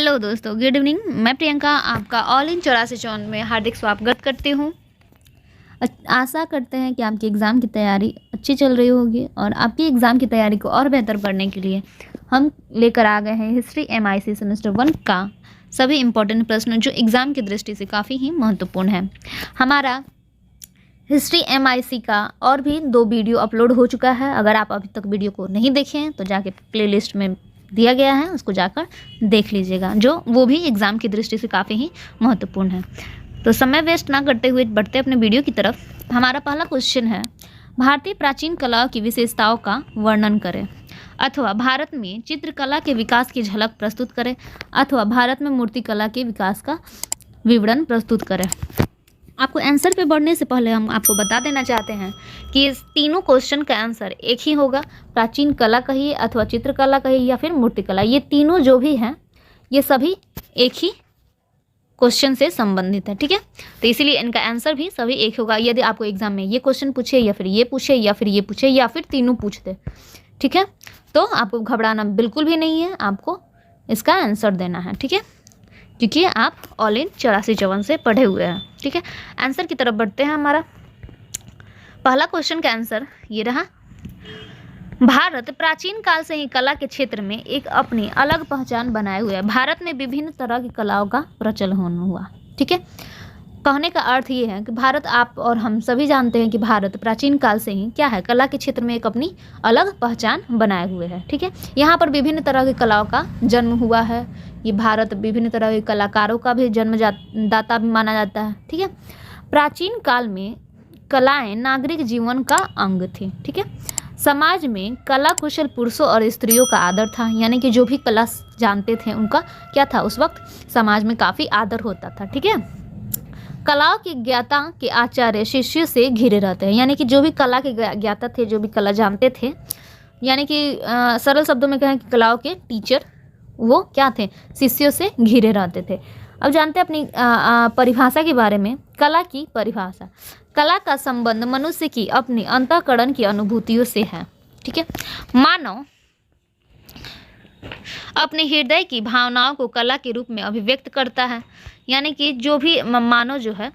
Hello दोस्तों, good evening. मैं प्रियंका आपका ऑल इन 84 में हार्दिक स्वागत करती हूँ। आशा करते हैं कि आपकी एग्ज़ाम की तैयारी अच्छी चल रही होगी और आपकी एग्ज़ाम की तैयारी को और बेहतर करने के लिए हम लेकर आ गए हैं हिस्ट्री MIC सेमेस्टर 1 का सभी इम्पोर्टेंट प्रश्न जो एग्ज़ाम की दृष्टि से काफ़ी ही महत्वपूर्ण है। हमारा हिस्ट्री MIC का और भी 2 वीडियो अपलोड हो चुका है। अगर आप अभी तक वीडियो को नहीं देखे हैं तो जाके प्लेलिस्ट में दिया गया है, उसको जाकर देख लीजिएगा, जो वो भी एग्ज़ाम की दृष्टि से काफ़ी ही महत्वपूर्ण है। तो समय वेस्ट ना करते हुए बढ़ते अपने वीडियो की तरफ। हमारा पहला क्वेश्चन है, भारतीय प्राचीन कलाओं की विशेषताओं का वर्णन करें, अथवा भारत में चित्रकला के विकास की झलक प्रस्तुत करें, अथवा भारत में मूर्तिकला के विकास का विवरण प्रस्तुत करें। आपको आंसर पे बढ़ने से पहले हम आपको बता देना चाहते हैं कि इस तीनों क्वेश्चन का आंसर एक ही होगा। प्राचीन कला कहिए अथवा चित्रकला कहिए या फिर मूर्तिकला, ये तीनों जो भी हैं ये सभी एक ही क्वेश्चन से संबंधित है, ठीक है। तो इसीलिए इनका आंसर भी सभी एक होगा। यदि आपको एग्जाम में ये क्वेश्चन पूछे या फिर ये पूछे या फिर ये पूछे या फिर तीनों पूछ दे, ठीक है, तो आपको घबराना बिल्कुल भी नहीं है, आपको इसका आंसर देना है, ठीक है, क्योंकि आप ऑल इन 84 से पढ़े हुए हैं, ठीक है। आंसर की तरफ बढ़ते हैं। हमारा पहला क्वेश्चन का आंसर ये रहा, भारत प्राचीन काल से ही कला के क्षेत्र में एक अपनी अलग पहचान बनाए हुए है। भारत में विभिन्न तरह की कलाओं का प्रचलन हुआ, ठीक है। कहने का अर्थ ये है कि भारत, आप और हम सभी जानते हैं कि भारत प्राचीन काल से ही क्या है, कला के क्षेत्र में एक अपनी अलग पहचान बनाए हुए है, ठीक है। यहाँ पर विभिन्न तरह की कलाओं का जन्म हुआ है। ये भारत विभिन्न तरह के कलाकारों का भी जन्मदाता भी माना जाता है, ठीक है। प्राचीन काल में कलाएं नागरिक जीवन का अंग थी, ठीक है। समाज में कला कुशल पुरुषों और स्त्रियों का आदर था, यानी कि जो भी कला जानते थे उनका क्या था, उस वक्त समाज में काफ़ी आदर होता था, ठीक है। कलाओं की ज्ञाता के आचार्य शिष्य से घिरे रहते हैं, यानी कि जो भी कला के ज्ञाता थे, जो भी कला जानते थे, यानी कि सरल शब्दों में कहें कि कलाओं के टीचर वो क्या थे, शिष्यों से घिरे रहते थे। अब जानते हैं अपनी परिभाषा के बारे में। कला की परिभाषा, कला का संबंध मनुष्य की अपनी अंतःकरण की अनुभूतियों से है, ठीक है। मानव अपने हृदय की भावनाओं को कला के रूप में अभिव्यक्त करता है, यानी कि जो भी मानव जो है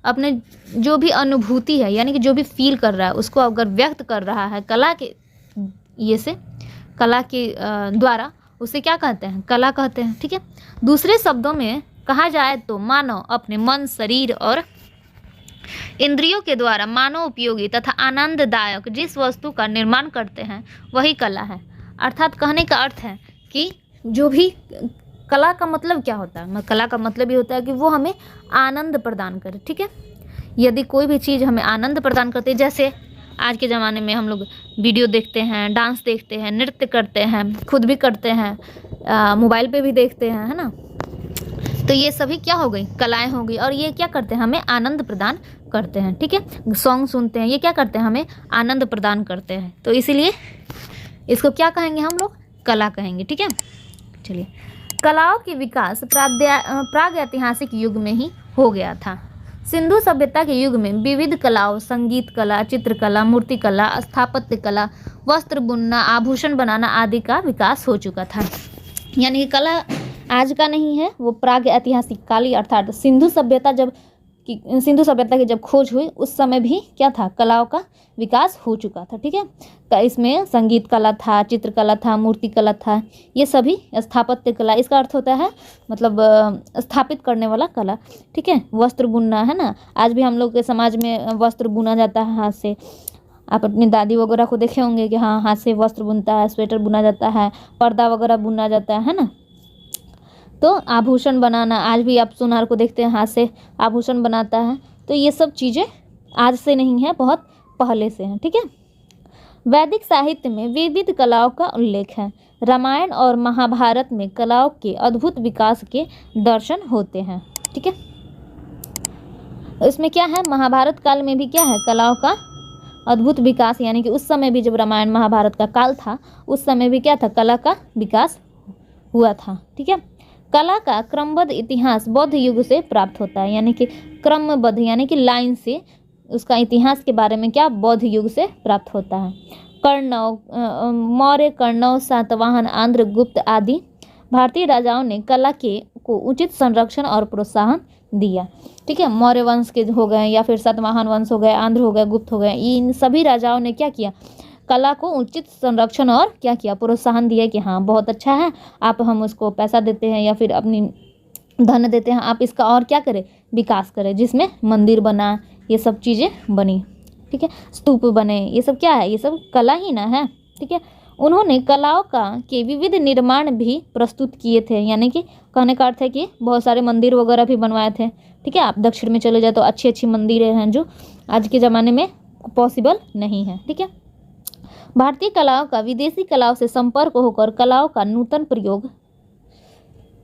अपने जो भी अनुभूति है, यानी कि जो भी फील कर रहा है उसको अगर व्यक्त कर रहा है कला के ये से, कला के द्वारा, उसे क्या कहते हैं, कला कहते हैं, ठीक है। दूसरे शब्दों में कहा जाए तो मानव अपने मन, शरीर और इंद्रियों के द्वारा मानव उपयोगी तथा आनंददायक जिस वस्तु का निर्माण करते हैं वही कला है। अर्थात कहने का अर्थ है कि जो भी कला का मतलब क्या होता है, कला का मतलब ये होता है कि वो हमें आनंद प्रदान करे, ठीक है। यदि कोई भी चीज़ हमें आनंद प्रदान करती है, जैसे आज के ज़माने में हम लोग वीडियो देखते हैं, डांस देखते हैं, नृत्य करते हैं, खुद भी करते हैं, मोबाइल पे भी देखते हैं, है ना, तो ये सभी क्या हो गई, कलाएं हो गई, और ये क्या करते हैं, हमें आनंद प्रदान करते हैं, ठीक है। सॉन्ग सुनते हैं, ये क्या करते हैं, हमें आनंद प्रदान करते हैं, तो इसीलिए इसको क्या कहेंगे, हम लोग कला कहेंगे, ठीक है। चलिए, कलाओं के विकास प्रागैतिहासिक युग में ही हो गया था। सिंधु सभ्यता के युग में विविध कलाओं, संगीत कला, चित्रकला, मूर्तिकला, स्थापत्य कला, वस्त्र बुनना, आभूषण बनाना आदि का विकास हो चुका था। यानी कि कला आज का नहीं है, वो प्राग ऐतिहासिक काली, अर्थात सिंधु सभ्यता की जब खोज हुई उस समय भी क्या था, कलाओं का विकास हो चुका था, ठीक है। इसमें संगीत कला था, चित्रकला था, मूर्तिकला था, ये सभी, स्थापत्य कला, इसका अर्थ होता है मतलब स्थापित करने वाला कला, ठीक है। वस्त्र बुनना, है ना, आज भी हम लोग के समाज में वस्त्र बुना जाता है हाथ से। आप अपनी दादी वगैरह को देखे होंगे कि हाँ, हाथ से वस्त्र बुनता है, स्वेटर बुना जाता है, पर्दा वगैरह बुना जाता है ना। तो आभूषण बनाना, आज भी आप सुनार को देखते हैं हाथ से आभूषण बनाता है, तो ये सब चीज़ें आज से नहीं है, बहुत पहले से हैं, ठीक है। वैदिक साहित्य में विविध कलाओं का उल्लेख है। रामायण और महाभारत में कलाओं के अद्भुत विकास के दर्शन होते हैं, ठीक है। इसमें क्या है, महाभारत काल में भी क्या है, कलाओं का अद्भुत विकास, यानी कि उस समय भी जब रामायण महाभारत का काल था उस समय भी क्या था, कला का विकास हुआ था, ठीक है। कला का क्रमबद्ध इतिहास बौद्ध युग से प्राप्त होता है, यानी कि क्रमबद्ध यानी कि लाइन से उसका इतिहास के बारे में क्या, बौद्ध युग से प्राप्त होता है। कर्णव, मौर्य, कर्णव, सातवाहन, आंध्र गुप्त आदि भारतीय राजाओं ने कला के को उचित संरक्षण और प्रोत्साहन दिया। ठीक है, मौर्य वंश के हो गए या फिर सातवाहन वंश हो गए, आंध्र हो गए, गुप्त हो गए, इन सभी राजाओं ने क्या किया, कला को उचित संरक्षण और क्या किया, प्रोत्साहन दिया कि हाँ बहुत अच्छा है, आप हम उसको पैसा देते हैं या फिर अपनी धन देते हैं, आप इसका और क्या करें, विकास करें, जिसमें मंदिर बना, ये सब चीज़ें बनी। ठीक है, स्तूप बने, ये सब क्या है, ये सब कला ही ना है। ठीक है, उन्होंने कलाओं का के विविध निर्माण भी प्रस्तुत किए थे, यानी कि कहने का अर्थ है कि बहुत सारे मंदिर वगैरह भी बनवाए थे। ठीक है, आप दक्षिण में चले जाए तो अच्छी अच्छी मंदिरें हैं जो आज के ज़माने में पॉसिबल नहीं है। ठीक है, भारतीय कलाओं का विदेशी कलाओं से संपर्क होकर कलाओं का नूतन प्रयोग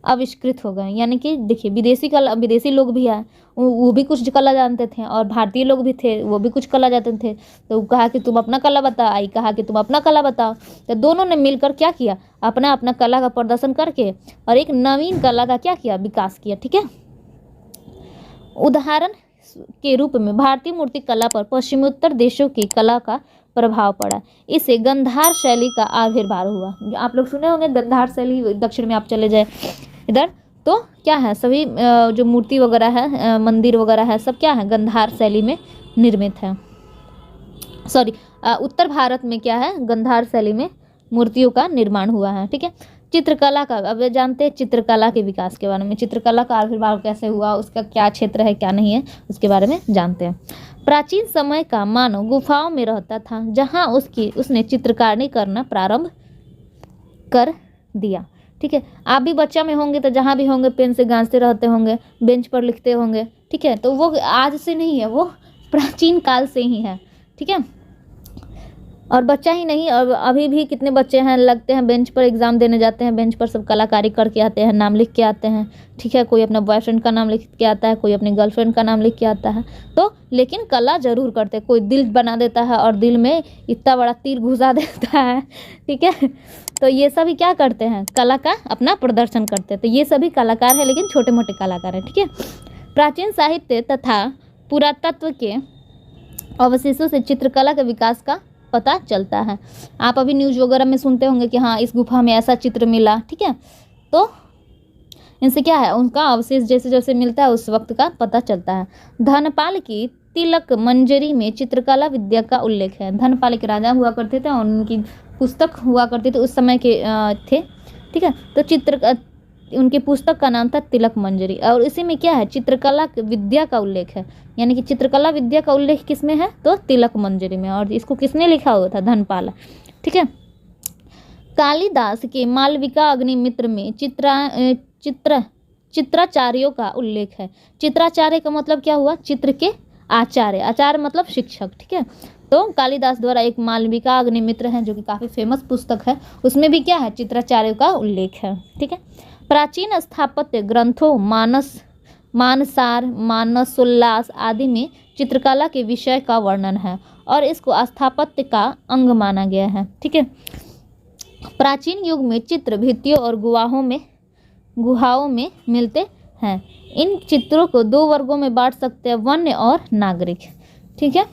आविष्कृत हो गए। यानी कि देखिए, विदेशी लोग भी आए, वो भी कुछ कला जानते थे और भारतीय लोग भी थे, वो भी कुछ कला जानते थे। तो कहा कि तुम अपना कला बताओ, आई कहा कि तुम अपना कला बताओ। तो दोनों ने मिलकर क्या किया, अपना अपना कला का प्रदर्शन करके और एक नवीन कला का क्या किया, विकास किया। ठीक है, उदाहरण के रूप में भारतीय मूर्ति कला पर पश्चिमोत्तर देशों की कला का प्रभाव पड़ा। इससे गंधार शैली का आविर्भाव हुआ। आप लोग सुने होंगे गंधार शैली, दक्षिण में आप चले जाए इधर तो क्या है, सभी जो मूर्ति वगैरह है, मंदिर वगैरह है, सब क्या है, गंधार शैली में निर्मित है। सॉरी, उत्तर भारत में क्या है, गंधार शैली में मूर्तियों का निर्माण हुआ है। ठीक है, चित्रकला का अब जानते हैं, चित्रकला के विकास के बारे में, चित्रकला का आविर्भाव कैसे हुआ, उसका क्या क्षेत्र है क्या नहीं है, उसके बारे में जानते हैं। प्राचीन समय का मानव गुफाओं में रहता था, जहां उसने चित्रकारी करना प्रारंभ कर दिया। ठीक है, आप भी बच्चा में होंगे तो जहाँ भी होंगे पेन से गांजते रहते होंगे, बेंच पर लिखते होंगे। ठीक है, तो वो आज से नहीं है, वो प्राचीन काल से ही है। ठीक है, और बच्चा ही नहीं, और अभी भी कितने बच्चे हैं लगते हैं बेंच पर, एग्जाम देने जाते हैं, बेंच पर सब कलाकारी करके आते हैं, नाम लिख के आते हैं। ठीक है, कोई अपना बॉयफ्रेंड का नाम लिख के आता है, कोई अपनी गर्लफ्रेंड का नाम लिख के आता है। तो लेकिन कला जरूर करते हैं, कोई दिल बना देता है और दिल में इतना बड़ा तीर घुसा देता है। ठीक है, तो ये सभी क्या करते हैं, कला का अपना प्रदर्शन करते हैं। तो ये सभी कलाकार हैं, लेकिन छोटे मोटे कलाकार हैं। ठीक है, प्राचीन साहित्य तथा पुरातत्व के अवशेषों से चित्रकला के विकास का पता चलता है। आप अभी न्यूज़ वगैरह में सुनते होंगे कि हाँ इस गुफा में ऐसा चित्र मिला। ठीक है, तो इनसे क्या है, उनका अवशेष जैसे जैसे मिलता है उस वक्त का पता चलता है। धनपाल की तिलक मंजरी में चित्रकला विद्या का उल्लेख है। धनपाल एक राजा हुआ करते थे और उनकी पुस्तक हुआ करती थी, उस समय के थे। ठीक है, तो उनकी पुस्तक का नाम था तिलक मंजरी, और इसी में क्या है, चित्रकला विद्या का उल्लेख है। यानी कि चित्रकला विद्या का उल्लेख किसमें है, तो तिलक मंजरी में, और इसको किसने लिखा हुआ था, धनपाल। ठीक है, कालिदास के मालविका अग्निमित्र में चित्राचार्यों का उल्लेख है। चित्राचार्य का मतलब क्या हुआ, चित्र के आचार्य, आचार्य मतलब शिक्षक। ठीक है, तो कालिदास द्वारा एक मालविका अग्निमित्र है जो कि काफ़ी फेमस पुस्तक है, उसमें भी क्या है, चित्राचार्यों का उल्लेख है। ठीक है, प्राचीन स्थापत्य ग्रंथों मानसार, मानसोल्लास आदि में चित्रकला के विषय का वर्णन है और इसको स्थापत्य का अंग माना गया है। ठीक है, प्राचीन युग में चित्र भित्तियों और गुहाओं में मिलते हैं। इन चित्रों को दो वर्गों में बांट सकते हैं, वन्य और नागरिक। ठीक है,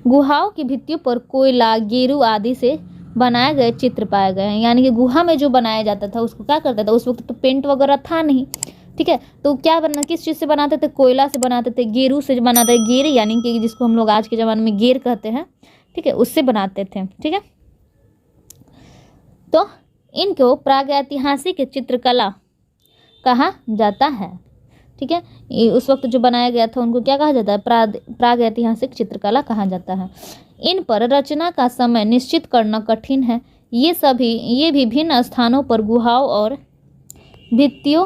गुहाओं की भित्तियों पर कोयला, गेरू आदि से बनाए गए चित्र पाए गए हैं। यानी कि गुहा में जो बनाया जाता था उसको क्या करता था, उस वक्त तो पेंट वगैरह था नहीं। ठीक है, तो क्या किस चीज़ से बनाते थे, कोयला से बनाते थे, गेरू से बनाते थे, गेर यानी कि जिसको हम लोग आज के ज़माने में गेर कहते हैं। ठीक है, उससे बनाते थे। ठीक है, तो इनको प्रागैतिहासिक चित्रकला कहा जाता है। ठीक है, उस वक्त जो बनाया गया था उनको क्या कहा जाता है, प्रागैतिहासिक चित्रकला कहा जाता है। इन पर रचना का समय निश्चित करना कठिन है। ये भी भिन्न स्थानों पर गुहाओं और भित्तियों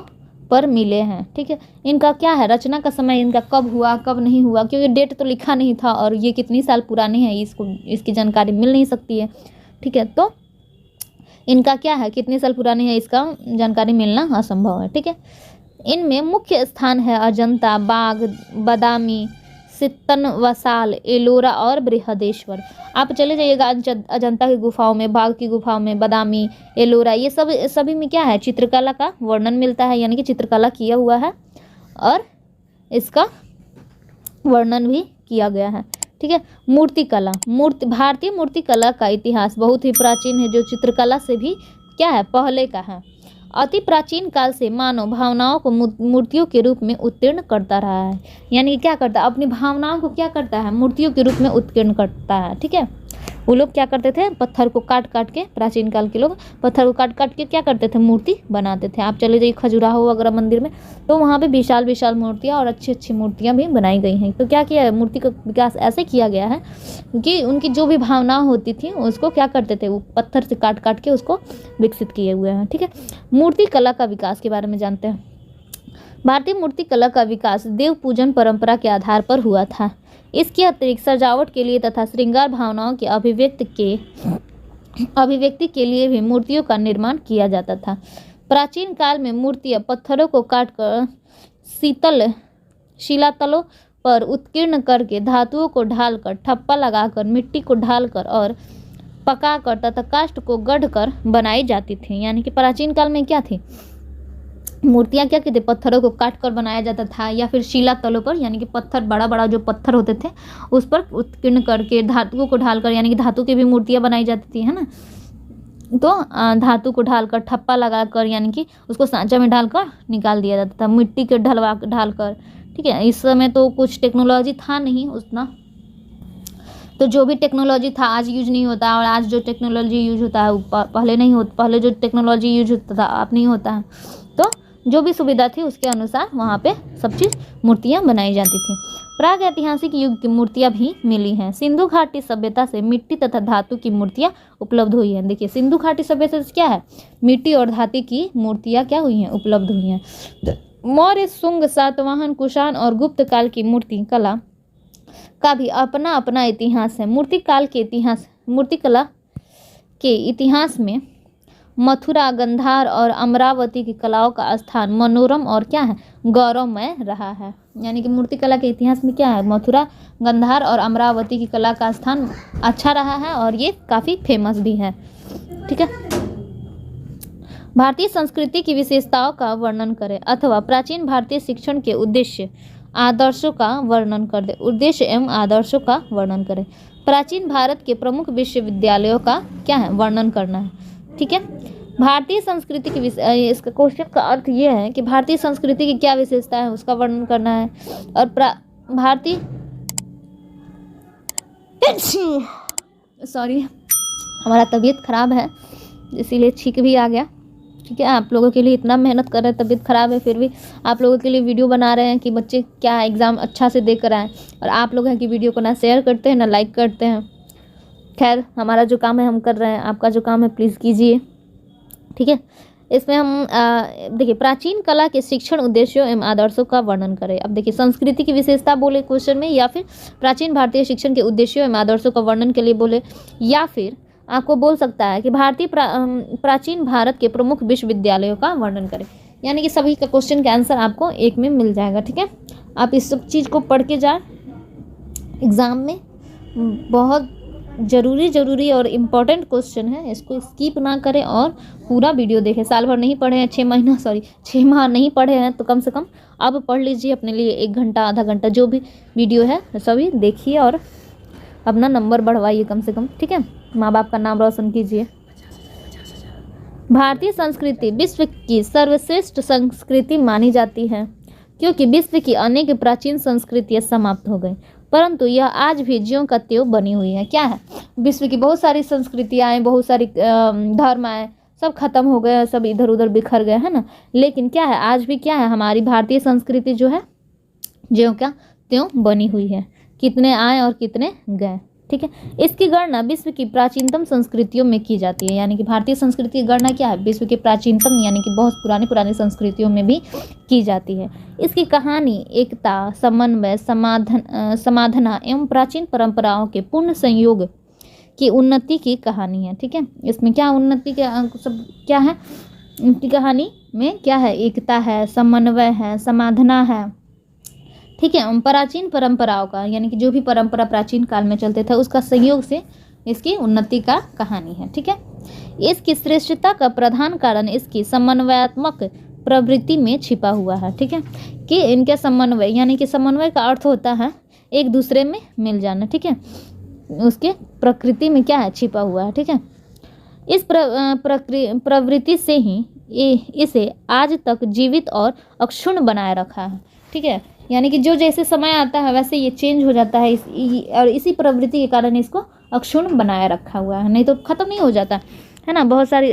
पर मिले हैं। ठीक है, इनका क्या है, रचना का समय इनका कब हुआ कब नहीं हुआ, क्योंकि डेट तो लिखा नहीं था और ये कितनी साल पुरानी है इसकी जानकारी मिल नहीं सकती है। ठीक है, तो इनका क्या है, कितने साल पुरानी है, इसका जानकारी मिलना असंभव है। ठीक है, इनमें मुख्य स्थान है अजंता, बाघ, बादामी, सित्तन वसाल, एलोरा और बृहदेश्वर। आप चले जाइएगा अजंता की गुफाओं में, बाघ की गुफाओं में, बादामी, एलोरा, ये सभी में क्या है, चित्रकला का वर्णन मिलता है। यानी कि चित्रकला किया हुआ है और इसका वर्णन भी किया गया है। ठीक है, मूर्तिकला, भारतीय मूर्तिकला का इतिहास बहुत ही प्राचीन है, जो चित्रकला से भी क्या है, पहले का है अति प्राचीन काल से मानव भावनाओं को मूर्तियों के रूप में उत्तीर्ण करता रहा है। यानी कि क्या करता है, अपनी भावनाओं को क्या करता है, मूर्तियों के रूप में उत्कीर्ण करता है। ठीक है, वो लोग क्या करते थे, पत्थर को काट काट के, प्राचीन काल के लोग पत्थर को काट काट के क्या करते थे, मूर्ति बनाते थे। आप चले जाइए खजुराहो वगैरह मंदिर में, तो वहाँ पे विशाल विशाल मूर्तियाँ और अच्छी अच्छी मूर्तियाँ भी बनाई गई हैं। तो क्या किया है, मूर्ति का विकास ऐसे किया गया है कि उनकी जो भी भावना होती थी उसको क्या करते थे, वो पत्थर से काट काट के उसको विकसित किए हुए हैं। ठीक है, मूर्ति कला का विकास के बारे में जानते हैं। भारतीय मूर्ति कला का विकास देव पूजन परंपरा के आधार पर हुआ था। इसके अतिरिक्त सजावट के लिए तथा श्रृंगार भावनाओं के अभिव्यक्ति के लिए भी मूर्तियों का निर्माण किया जाता था। प्राचीन काल में मूर्तियां पत्थरों को काटकर शिलातलों पर उत्कीर्ण करके, धातुओं को ढालकर, ठप्पा लगाकर, मिट्टी को ढालकर और पकाकर तथा काष्ठ को गढ़कर बनाई जाती थी। यानी कि प्राचीन काल में क्या थी, मूर्तियाँ क्या कहते, पत्थरों को काट कर बनाया जाता था, या फिर शिला तलों पर, यानी कि पत्थर, बड़ा बड़ा जो पत्थर होते थे उस पर उत्कीर्ण करके, धातुओं को ढालकर, यानी कि धातु की भी मूर्तियाँ बनाई जाती थी, है ना। तो धातु को ढालकर, ठप्पा लगाकर, यानी कि उसको सांचा में ढालकर निकाल दिया जाता था, मिट्टी के ढालकर। ठीक है, इस समय तो कुछ टेक्नोलॉजी था नहीं उतना, तो जो भी टेक्नोलॉजी था आज यूज नहीं होता, और आज जो टेक्नोलॉजी यूज होता है पहले नहीं होता, पहले जो टेक्नोलॉजी यूज होता था अब नहीं होता है। तो जो भी सुविधा थी उसके अनुसार वहाँ पे सब चीज़ मूर्तियाँ बनाई जाती थी। प्राग ऐतिहासिक युग की मूर्तियाँ भी मिली हैं। सिंधु घाटी सभ्यता से मिट्टी तथा धातु की मूर्तियाँ उपलब्ध हुई हैं। देखिए, सिंधु घाटी सभ्यता से क्या है, मिट्टी और धातु की मूर्तियाँ क्या हुई हैं, उपलब्ध हुई हैं। मौर्य, शुंग, सातवाहन, कुषाण और गुप्त काल की मूर्ति कला का भी अपना अपना इतिहास है। मूर्ति कला के इतिहास में मथुरा, गंधार और अमरावती की कलाओं का स्थान मनोरम और क्या है, गौरवमय रहा है। यानी कि मूर्ति कला के इतिहास में क्या है, मथुरा, गंधार और अमरावती की कला का स्थान अच्छा रहा है और ये काफ़ी फेमस भी है। ठीक है, भारतीय संस्कृति की विशेषताओं का वर्णन करें, अथवा प्राचीन भारतीय शिक्षण के उद्देश्य आदर्शों का वर्णन कर दे। उद्देश्य एवं आदर्शों का वर्णन करें। प्राचीन भारत के प्रमुख विश्वविद्यालयों का क्या है, वर्णन करना है। ठीक है, भारतीय संस्कृति की इसका क्वेश्चन का अर्थ ये है कि भारतीय संस्कृति की क्या विशेषता है उसका वर्णन करना है। और भारतीय सॉरी, हमारा तबीयत खराब है इसीलिए छींक भी आ गया। ठीक है, आप लोगों के लिए इतना मेहनत कर रहे हैं, तबीयत ख़राब है फिर भी आप लोगों के लिए वीडियो बना रहे हैं कि बच्चे क्या एग्ज़ाम अच्छा से दे कर आएँ, और आप लोग हैं कि वीडियो को ना शेयर करते हैं ना लाइक करते हैं। खैर, हमारा जो काम है हम कर रहे हैं, आपका जो काम है प्लीज़ कीजिए। ठीक है, इसमें हम देखिए, प्राचीन कला के शिक्षण उद्देश्यों एवं आदर्शों का वर्णन करें। अब देखिए, संस्कृति की विशेषता बोले क्वेश्चन में, या फिर प्राचीन भारतीय शिक्षण के उद्देश्यों एवं आदर्शों का वर्णन के लिए बोले, या फिर आपको बोल सकता है कि प्राचीन भारत के प्रमुख विश्वविद्यालयों का वर्णन करें। यानी कि सभी का क्वेश्चन का आंसर आपको एक में मिल जाएगा। ठीक है, आप इस सब चीज़ को पढ़ के जाए, एग्ज़ाम में बहुत ज़रूरी और इम्पॉर्टेंट क्वेश्चन है, इसको स्किप ना करें और पूरा वीडियो देखें। साल भर नहीं पढ़े हैं, 6 माह नहीं पढ़े हैं तो कम से कम अब पढ़ लीजिए अपने लिए 1 घंटा आधा घंटा, जो भी वीडियो है सभी देखिए और अपना नंबर बढ़वाइए कम से कम। ठीक है, माँ बाप का नाम रोशन कीजिए। भारतीय संस्कृति विश्व की सर्वश्रेष्ठ संस्कृति मानी जाती है, क्योंकि विश्व की अनेक प्राचीन संस्कृतियाँ समाप्त हो गई, परंतु यह आज भी ज्यों का त्यों बनी हुई है। क्या है, विश्व की बहुत सारी संस्कृतियाँ आए, बहुत सारी धर्म आए, सब खत्म हो गए, सब इधर उधर बिखर गए, है ना। लेकिन क्या है, आज भी क्या है, हमारी भारतीय संस्कृति जो है ज्यों का त्यों बनी हुई है। कितने आए और कितने गए। ठीक है, इसकी गणना विश्व की प्राचीनतम संस्कृतियों में की जाती है। यानी कि भारतीय संस्कृति की गणना क्या है, विश्व के प्राचीनतम यानी कि बहुत पुरानी संस्कृतियों में भी की जाती है। इसकी कहानी एकता, समन्वय, समाधान एवं प्राचीन परंपराओं के पूर्ण संयोग की उन्नति की कहानी है। ठीक है, इसमें क्या उन्नति के सब क्या है, उनकी कहानी में क्या है, एकता है, समन्वय है, समाधान है। ठीक है, प्राचीन परंपराओं का, यानी कि जो भी परंपरा प्राचीन काल में चलते थे उसका संयोग से इसकी उन्नति का कहानी है। ठीक है, इसकी श्रेष्ठता का प्रधान कारण इसकी समन्वयात्मक प्रवृत्ति में छिपा हुआ है। ठीक है, कि इनके समन्वय, यानी कि समन्वय का अर्थ होता है एक दूसरे में मिल जाना। ठीक है, उसके प्रकृति में क्या है, छिपा हुआ है। ठीक है, इस प्रवृत्ति से ही इसे आज तक जीवित और अक्षुण्ण बनाए रखा है। ठीक है, यानी कि जो जैसे समय आता है वैसे ये चेंज हो जाता है और इसी प्रवृत्ति के कारण इसको अक्षुण्ण बनाए रखा हुआ है, नहीं तो ख़त्म नहीं हो जाता है ना। बहुत सारी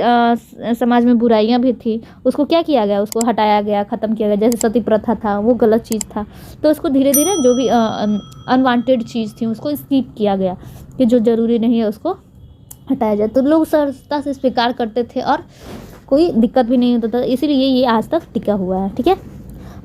समाज में बुराइयां भी थी, उसको क्या किया गया, उसको हटाया गया, ख़त्म किया गया। जैसे सती प्रथा था, वो गलत चीज़ था, तो उसको धीरे धीरे जो भी अनवांटेड चीज़ थी उसको स्किप किया गया कि जो ज़रूरी नहीं है उसको हटाया जाए। तो लोग सरलता से स्वीकार करते थे और कोई दिक्कत भी नहीं होता था, इसीलिए ये आज तक टिका हुआ है। ठीक है,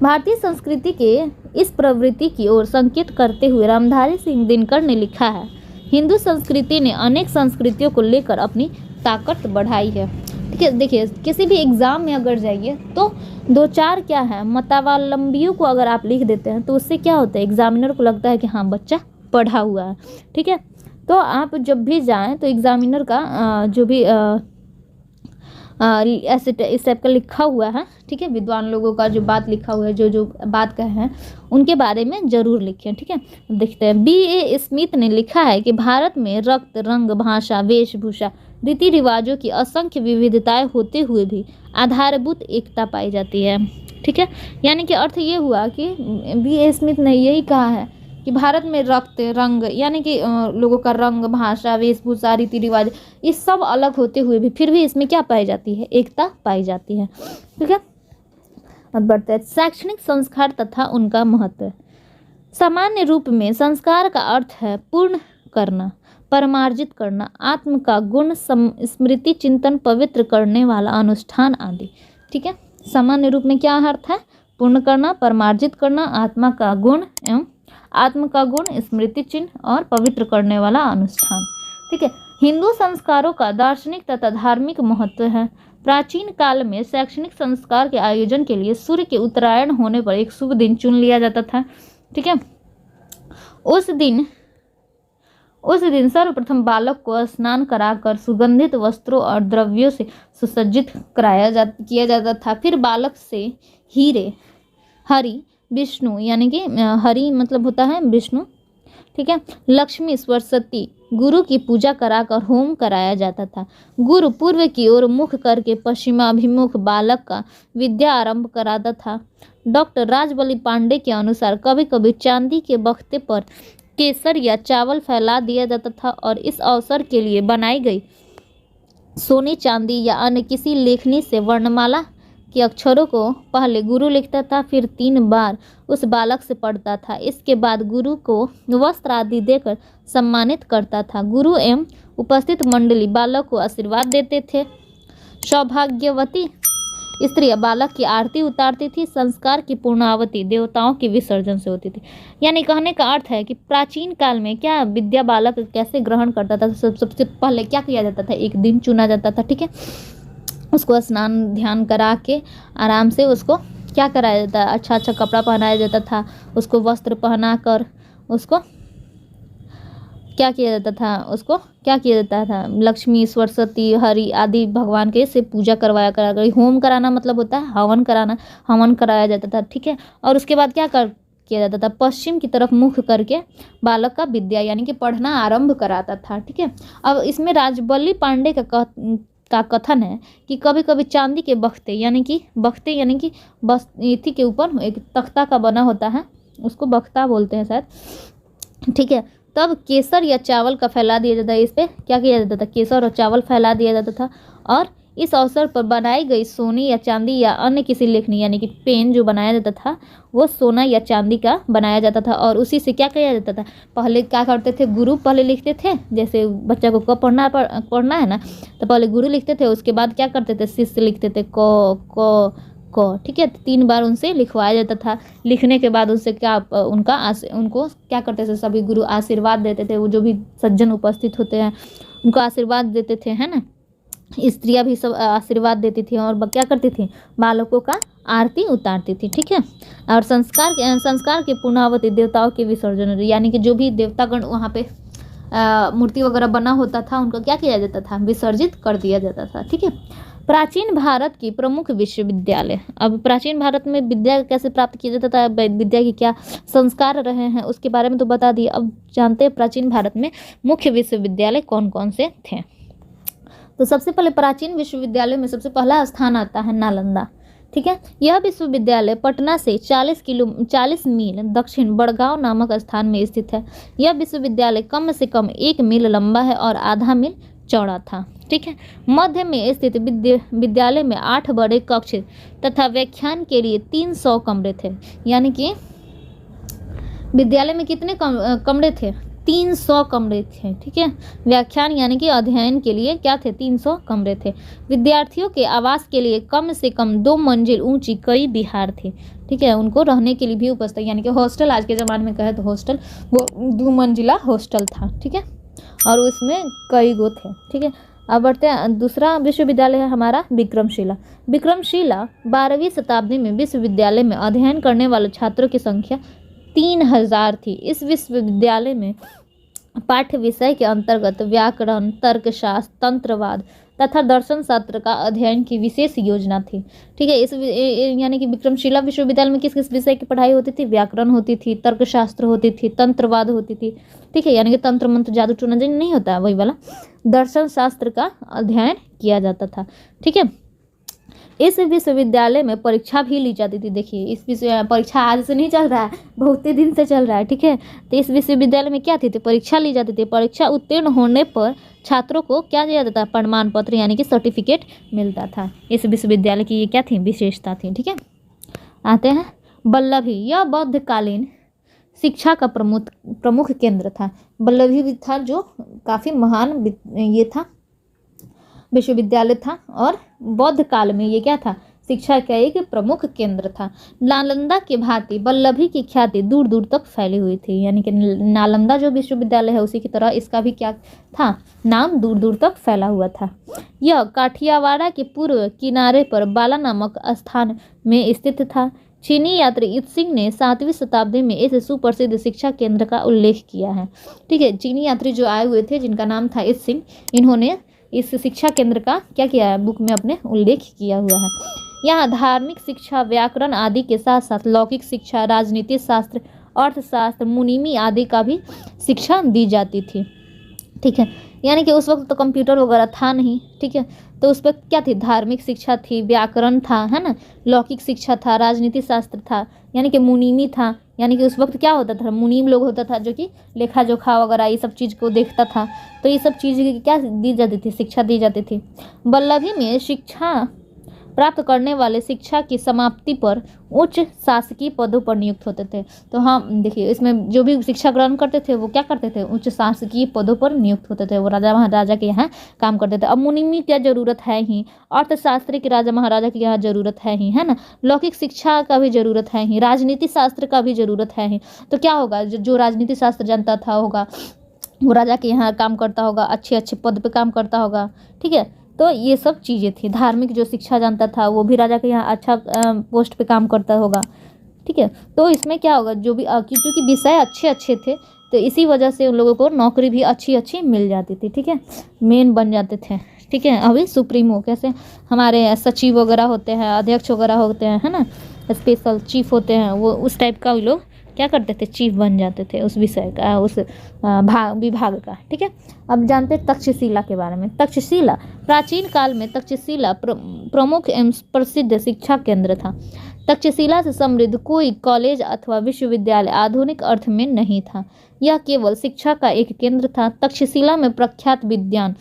भारतीय संस्कृति के इस प्रवृत्ति की ओर संकेत करते हुए रामधारी सिंह दिनकर ने लिखा है, हिंदू संस्कृति ने अनेक संस्कृतियों को लेकर अपनी ताकत बढ़ाई है। ठीक है, देखिए किसी भी एग्ज़ाम में अगर जाइए तो 2-4 क्या है मतावलंबियों को अगर आप लिख देते हैं तो उससे क्या होता है, एग्जामिनर को लगता है कि हाँ बच्चा पढ़ा हुआ है। ठीक है, तो आप जब भी जाएं तो एग्जामिनर का जो भी ऐसे इस टाइप का लिखा हुआ है, ठीक है, विद्वान लोगों का जो बात लिखा हुआ है, जो जो बात कहे हैं उनके बारे में ज़रूर लिखें। ठीक है, देखते हैं B.A. स्मिथ ने लिखा है कि भारत में रक्त, रंग, भाषा, वेशभूषा, रीति रिवाजों की असंख्य विविधताएं होते हुए भी आधारभूत एकता पाई जाती है। ठीक है, यानी कि अर्थ ये हुआ कि B.A. स्मिथ ने यही कहा है कि भारत में रक्त, रंग, यानी कि लोगों का रंग, भाषा, वेशभूषा, रीति रिवाज, ये सब अलग होते हुए भी फिर भी इसमें क्या पाई जाती है, एकता पाई जाती है। ठीक है, अब बढ़ते हैं शैक्षणिक संस्कार तथा उनका महत्व। सामान्य रूप में संस्कार का अर्थ है पूर्ण करना, परमार्जित करना, आत्म का गुण, स्मृति, चिंतन, पवित्र करने वाला अनुष्ठान आदि। ठीक है, सामान्य रूप में क्या अर्थ है, पूर्ण करना, परमार्जित करना, आत्मा का गुण एवं आत्म का गुण, स्मृति चिन्ह और पवित्र करने वाला अनुष्ठान। ठीक है, हिंदू संस्कारों का दार्शनिक तथा धार्मिक महत्व है। प्राचीन काल में शैक्षणिक संस्कार के आयोजन के लिए सूर्य के उत्तरायण होने पर एक शुभ दिन चुन लिया जाता था। ठीक है, उस दिन सर्वप्रथम बालक को स्नान कराकर सुगंधित वस्त्रों और द्रव्यों से सुसज्जित किया जाता था। फिर बालक से हरि, विष्णु, यानी कि हरि मतलब होता है विष्णु, ठीक है, लक्ष्मी, सरस्वती, गुरु की पूजा कराकर होम कराया जाता था। गुरु पूर्व की ओर मुख करके पश्चिमाभिमुख बालक का विद्या आरंभ कराता था। डॉक्टर राजबली पांडे के अनुसार कभी कभी चांदी के बख्ते पर केसर या चावल फैला दिया जाता था और इस अवसर के लिए बनाई गई सोने, चांदी या अन्य किसी लेखनी से वर्णमाला के अक्षरों को पहले गुरु लिखता था, फिर 3 बार उस बालक से पढ़ता था। इसके बाद गुरु को वस्त्र आदि देकर सम्मानित करता था। गुरु एवं उपस्थित मंडली बालक को आशीर्वाद देते थे। सौभाग्यवती स्त्रियां बालक की आरती उतारती थी। संस्कार की पूर्णावती देवताओं के विसर्जन से होती थी। यानी कहने का अर्थ है कि प्राचीन काल में क्या विद्या बालक कैसे ग्रहण करता था, सबसे पहले क्या किया जाता था, एक दिन चुना जाता था। ठीक है, उसको स्नान ध्यान करा के आराम से उसको क्या कराया जाता है, अच्छा अच्छा कपड़ा पहनाया जाता था, उसको वस्त्र पहना कर उसको क्या किया जाता था, लक्ष्मी, सरस्वती, हरि आदि भगवान के से पूजा करवाया करा। होम कराना मतलब होता है हवन कराया जाता था। ठीक है, और उसके बाद किया जाता था, पश्चिम की तरफ मुख करके बालक का विद्या यानी कि पढ़ना आरंभ कराता था। ठीक है, अब इसमें राजबल्ली पांडे का कथन है कि कभी कभी चांदी के बख्ते यानी कि बस इथी के ऊपर एक तख्ता का बना होता है, उसको बख्ता बोलते हैं शायद। ठीक है, तब केसर या चावल का फैला दिया जाता है। इस पर क्या किया जाता था, केसर और चावल फैला दिया जाता था और इस अवसर पर बनाई गई सोने या चांदी या अन्य किसी लेखनी यानी कि पेन जो बनाया जाता था वो सोना या चांदी का बनाया जाता था और उसी से क्या किया जाता था, पहले क्या करते थे, गुरु पहले लिखते थे। जैसे बच्चा को पढ़ना है ना, तो पहले गुरु लिखते थे, उसके बाद क्या करते थे, शिष्य लिखते थे क। ठीक है, 3 बार उनसे लिखवाया जाता था। लिखने के बाद उनसे उनको क्या करते थे, सभी गुरु आशीर्वाद देते थे। वो जो भी सज्जन उपस्थित होते हैं उनको आशीर्वाद देते थे, है ना। स्त्रियां भी सब आशीर्वाद देती थी और क्या करती थी, बालकों का आरती उतारती थी। ठीक है, और संस्कार के पूर्णावती देवताओं के विसर्जन यानी कि जो भी देवतागण वहाँ पे मूर्ति वगैरह बना होता था उनका क्या किया जाता था, विसर्जित कर दिया जाता था। ठीक है, प्राचीन भारत की प्रमुख विश्वविद्यालय। अब प्राचीन भारत में विद्या कैसे प्राप्त किया जाता था, विद्या के क्या संस्कार रहे हैं उसके बारे में तो बता दिए। अब जानते हैं प्राचीन भारत में मुख्य विश्वविद्यालय कौन कौन से थे। तो सबसे पहले प्राचीन विश्वविद्यालय में सबसे पहला स्थान आता है नालंदा। ठीक है, यह विश्वविद्यालय पटना से 40 मील दक्षिण बड़गांव नामक स्थान में स्थित है। यह विश्वविद्यालय कम से कम 1 मील लंबा है और आधा मील चौड़ा था। ठीक है, मध्य में स्थित विद्यालय में 8 बड़े कक्ष तथा व्याख्यान के लिए 300 कमरे थे। यानी कि विद्यालय में कितने कमरे थे? 300 कमरे थे। ठीक है, व्याख्यान यानी कि अध्ययन के लिए क्या थे? 300 कमरे थे। विद्यार्थियों के आवास के लिए कम से कम 2 मंजिल ऊंची कई विहार थे। ठीक है, उनको रहने के लिए भी उपस्थित, यानी कि हॉस्टल आज के ज़माने में कहे तो हॉस्टल, वो 2 मंजिला हॉस्टल था। ठीक है, और उसमें कई गो थे। ठीक है, अब बढ़ते हैं। दूसरा विश्वविद्यालय है हमारा विक्रमशिला। विक्रमशिला 12वीं शताब्दी में विश्वविद्यालय में अध्ययन करने वाले छात्रों की संख्या 3000 थी। इस विश्वविद्यालय में पाठ्य विषय के अंतर्गत व्याकरण, तर्कशास्त्र, तंत्रवाद तथा दर्शन शास्त्र का अध्ययन की विशेष योजना थी। ठीक है, इस यानी कि विक्रमशिला विश्वविद्यालय में किस किस विषय की पढ़ाई होती थी? व्याकरण होती थी, तर्कशास्त्र होती थी, तंत्रवाद होती थी। ठीक है, यानी कि तंत्र मंत्र जादू टोना नहीं होता है वही वाला, दर्शन शास्त्र का अध्ययन किया जाता था। ठीक है, इस विश्वविद्यालय में परीक्षा भी ली जाती थी। देखिए, इस परीक्षा आज से नहीं चल रहा है, बहुत ही दिन से चल रहा है। ठीक है, तो इस विश्वविद्यालय में क्या थी? परीक्षा ली जाती थी। परीक्षा उत्तीर्ण होने पर छात्रों को क्या दिया जाता था? प्रमाण पत्र यानी कि सर्टिफिकेट मिलता था। इस विश्वविद्यालय की ये क्या थी? विशेषता थी। ठीक है, आते हैं वल्लभी। यह बौद्धकालीन शिक्षा का प्रमुख केंद्र था। वल्लभी भी था जो काफ़ी महान ये था, विश्वविद्यालय था, और बौद्ध काल में ये क्या था? शिक्षा का एक प्रमुख केंद्र था। नालंदा के भांति वल्लभी की ख्याति दूर दूर तक फैली हुई थी। यानी कि नालंदा जो विश्वविद्यालय है उसी की तरह इसका भी क्या था? नाम दूर दूर तक फैला हुआ था। यह काठियावाड़ के पूर्व किनारे पर बाला नामक स्थान में स्थित था। चीनी यात्री इत्सिंग ने 7वीं शताब्दी में इस सुप्रसिद्ध शिक्षा केंद्र का उल्लेख किया है। ठीक है, चीनी यात्री जो आए हुए थे जिनका नाम था इत्सिंग, इन्होंने इस शिक्षा केंद्र का क्या किया है? बुक में अपने उल्लेख किया हुआ है। यहाँ धार्मिक शिक्षा, व्याकरण आदि के साथ साथ लौकिक शिक्षा, राजनीति शास्त्र, अर्थशास्त्र, मुनीमी आदि का भी शिक्षा दी जाती थी। ठीक है, यानी कि उस वक्त तो कंप्यूटर वगैरह था नहीं। ठीक है, तो उस पर क्या थी? धार्मिक शिक्षा थी, व्याकरण था, है ना, लौकिक शिक्षा था, राजनीति शास्त्र था, यानी कि मुनीमी था। यानी कि उस वक्त क्या होता था? मुनीम लोग होता था जो कि लेखा जोखा वगैरह ये सब चीज़ को देखता था। तो ये सब चीज़ की क्या दी जाती थी? शिक्षा दी जाती थी। वल्लभी में शिक्षा प्राप्त करने वाले शिक्षा की समाप्ति पर उच्च शासकीय पदों पर नियुक्त होते थे। तो हम देखिए, इसमें जो भी शिक्षा ग्रहण करते थे वो क्या करते थे? उच्च शासकीय पदों पर नियुक्त होते थे। वो राजा महाराजा के यहाँ काम करते थे। अब मुनिमी की ज़रूरत है ही, अर्थशास्त्र की राजा महाराजा की यहाँ ज़रूरत है ही, है ना, लौकिक शिक्षा का भी ज़रूरत है ही, राजनीति शास्त्र का भी ज़रूरत है ही। तो क्या होगा? जो राजनीति शास्त्र जानता था होगा वो राजा के यहाँ काम करता होगा, अच्छे अच्छे पद पे काम करता होगा। ठीक है, तो ये सब चीज़ें थी। धार्मिक जो शिक्षा जानता था वो भी राजा के यहाँ अच्छा पोस्ट पे काम करता होगा। ठीक है, तो इसमें क्या होगा? जो भी क्योंकि विषय अच्छे अच्छे थे तो इसी वजह से उन लोगों को नौकरी भी अच्छी अच्छी मिल जाती थी। ठीक है, मेन बन जाते थे। ठीक है, अभी सुप्रीमो कैसे हमारे सचिव वगैरह होते हैं, अध्यक्ष वगैरह होते हैं, है ना, स्पेशल चीफ होते हैं, वो उस टाइप का लोग क्या करते थे? चीफ बन जाते थे उस विषय का, उस विभाग का। ठीक है, अब जानते हैं तक्षशिला के बारे में। तक्षशिला प्राचीन काल में तक्षशिला प्रमुख एवं प्रसिद्ध शिक्षा केंद्र था। तक्षशिला से समृद्ध कोई कॉलेज अथवा विश्वविद्यालय आधुनिक अर्थ में नहीं था। यह केवल शिक्षा का एक केंद्र था। तक्षशिला में प्रख्यात विद्वान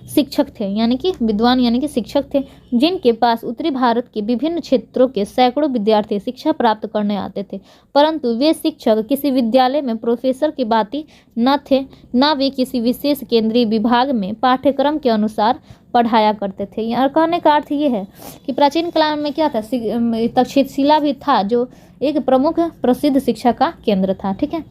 शिक्षक थे, यानी कि विद्वान यानी कि शिक्षक थे, जिनके पास उत्तरी भारत के विभिन्न क्षेत्रों के सैकड़ों विद्यार्थी शिक्षा प्राप्त करने आते थे। परंतु वे शिक्षक किसी विद्यालय में प्रोफेसर की भांति न थे, न वे किसी विशेष केंद्रीय विभाग में पाठ्यक्रम के अनुसार पढ़ाया करते थे। यहाँ कहने का अर्थ ये है कि प्राचीन काल में क्या था? तक्षशिला भी था जो एक प्रमुख प्रसिद्ध शिक्षा का केंद्र था। ठीक है,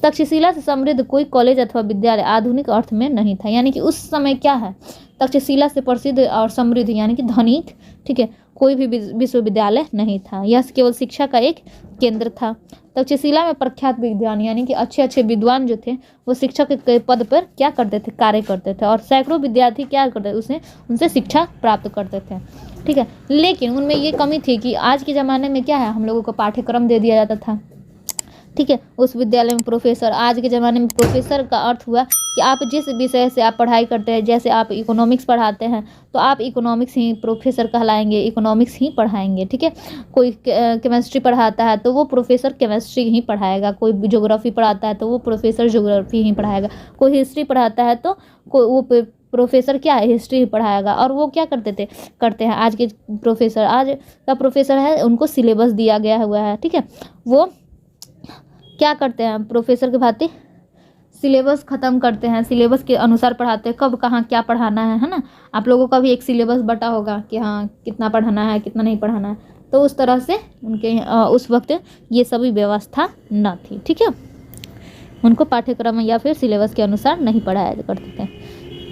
तक्षशिला से समृद्ध कोई कॉलेज अथवा विद्यालय आधुनिक अर्थ में नहीं था। यानी कि उस समय क्या है? तक्षशिला से प्रसिद्ध और समृद्ध यानी कि धनिक, ठीक है, कोई भी विश्वविद्यालय नहीं था। यह केवल शिक्षा का एक केंद्र था। तक्षशिला में प्रख्यात विद्वान यानी कि अच्छे अच्छे विद्वान जो थे वो शिक्षक के पद पर क्या करते थे? कार्य करते थे, और सैकड़ों विद्यार्थी क्या करते थे? उनसे शिक्षा प्राप्त करते थे। ठीक है, लेकिन उनमें ये कमी थी कि आज के ज़माने में क्या है? हम लोगों को पाठ्यक्रम दे दिया जाता था, ठीक है। उस विद्यालय में प्रोफेसर, आज के ज़माने में प्रोफेसर का अर्थ हुआ कि आप जिस विषय से आप पढ़ाई करते हैं, जैसे आप इकोनॉमिक्स पढ़ाते हैं तो आप इकोनॉमिक्स ही प्रोफेसर कहलाएंगे, इकोनॉमिक्स ही पढ़ाएंगे, ठीक है। कोई केमिस्ट्री पढ़ाता है तो वो प्रोफेसर केमिस्ट्री ही पढ़ाएगा, कोई ज्योग्राफी पढ़ाता है तो वो प्रोफेसर ज्योग्राफी ही पढ़ाएगा, कोई हिस्ट्री पढ़ाता है तो वो प्रोफेसर क्या है, हिस्ट्री ही पढ़ाएगा। और वो क्या करते हैं आज के प्रोफेसर, आज का प्रोफेसर है, उनको सिलेबस दिया गया हुआ है, ठीक है। वो क्या करते हैं, प्रोफेसर के भांति सिलेबस ख़त्म करते हैं, सिलेबस के अनुसार पढ़ाते हैं, कब कहाँ क्या पढ़ाना है ना। आप लोगों का भी एक सिलेबस बटा होगा कि हाँ कितना पढ़ाना है, कितना नहीं पढ़ाना है। तो उस तरह से उनके उस वक्त ये सभी व्यवस्था न थी, ठीक है। उनको पाठ्यक्रम या फिर सिलेबस के अनुसार नहीं पढ़ाया करते थे,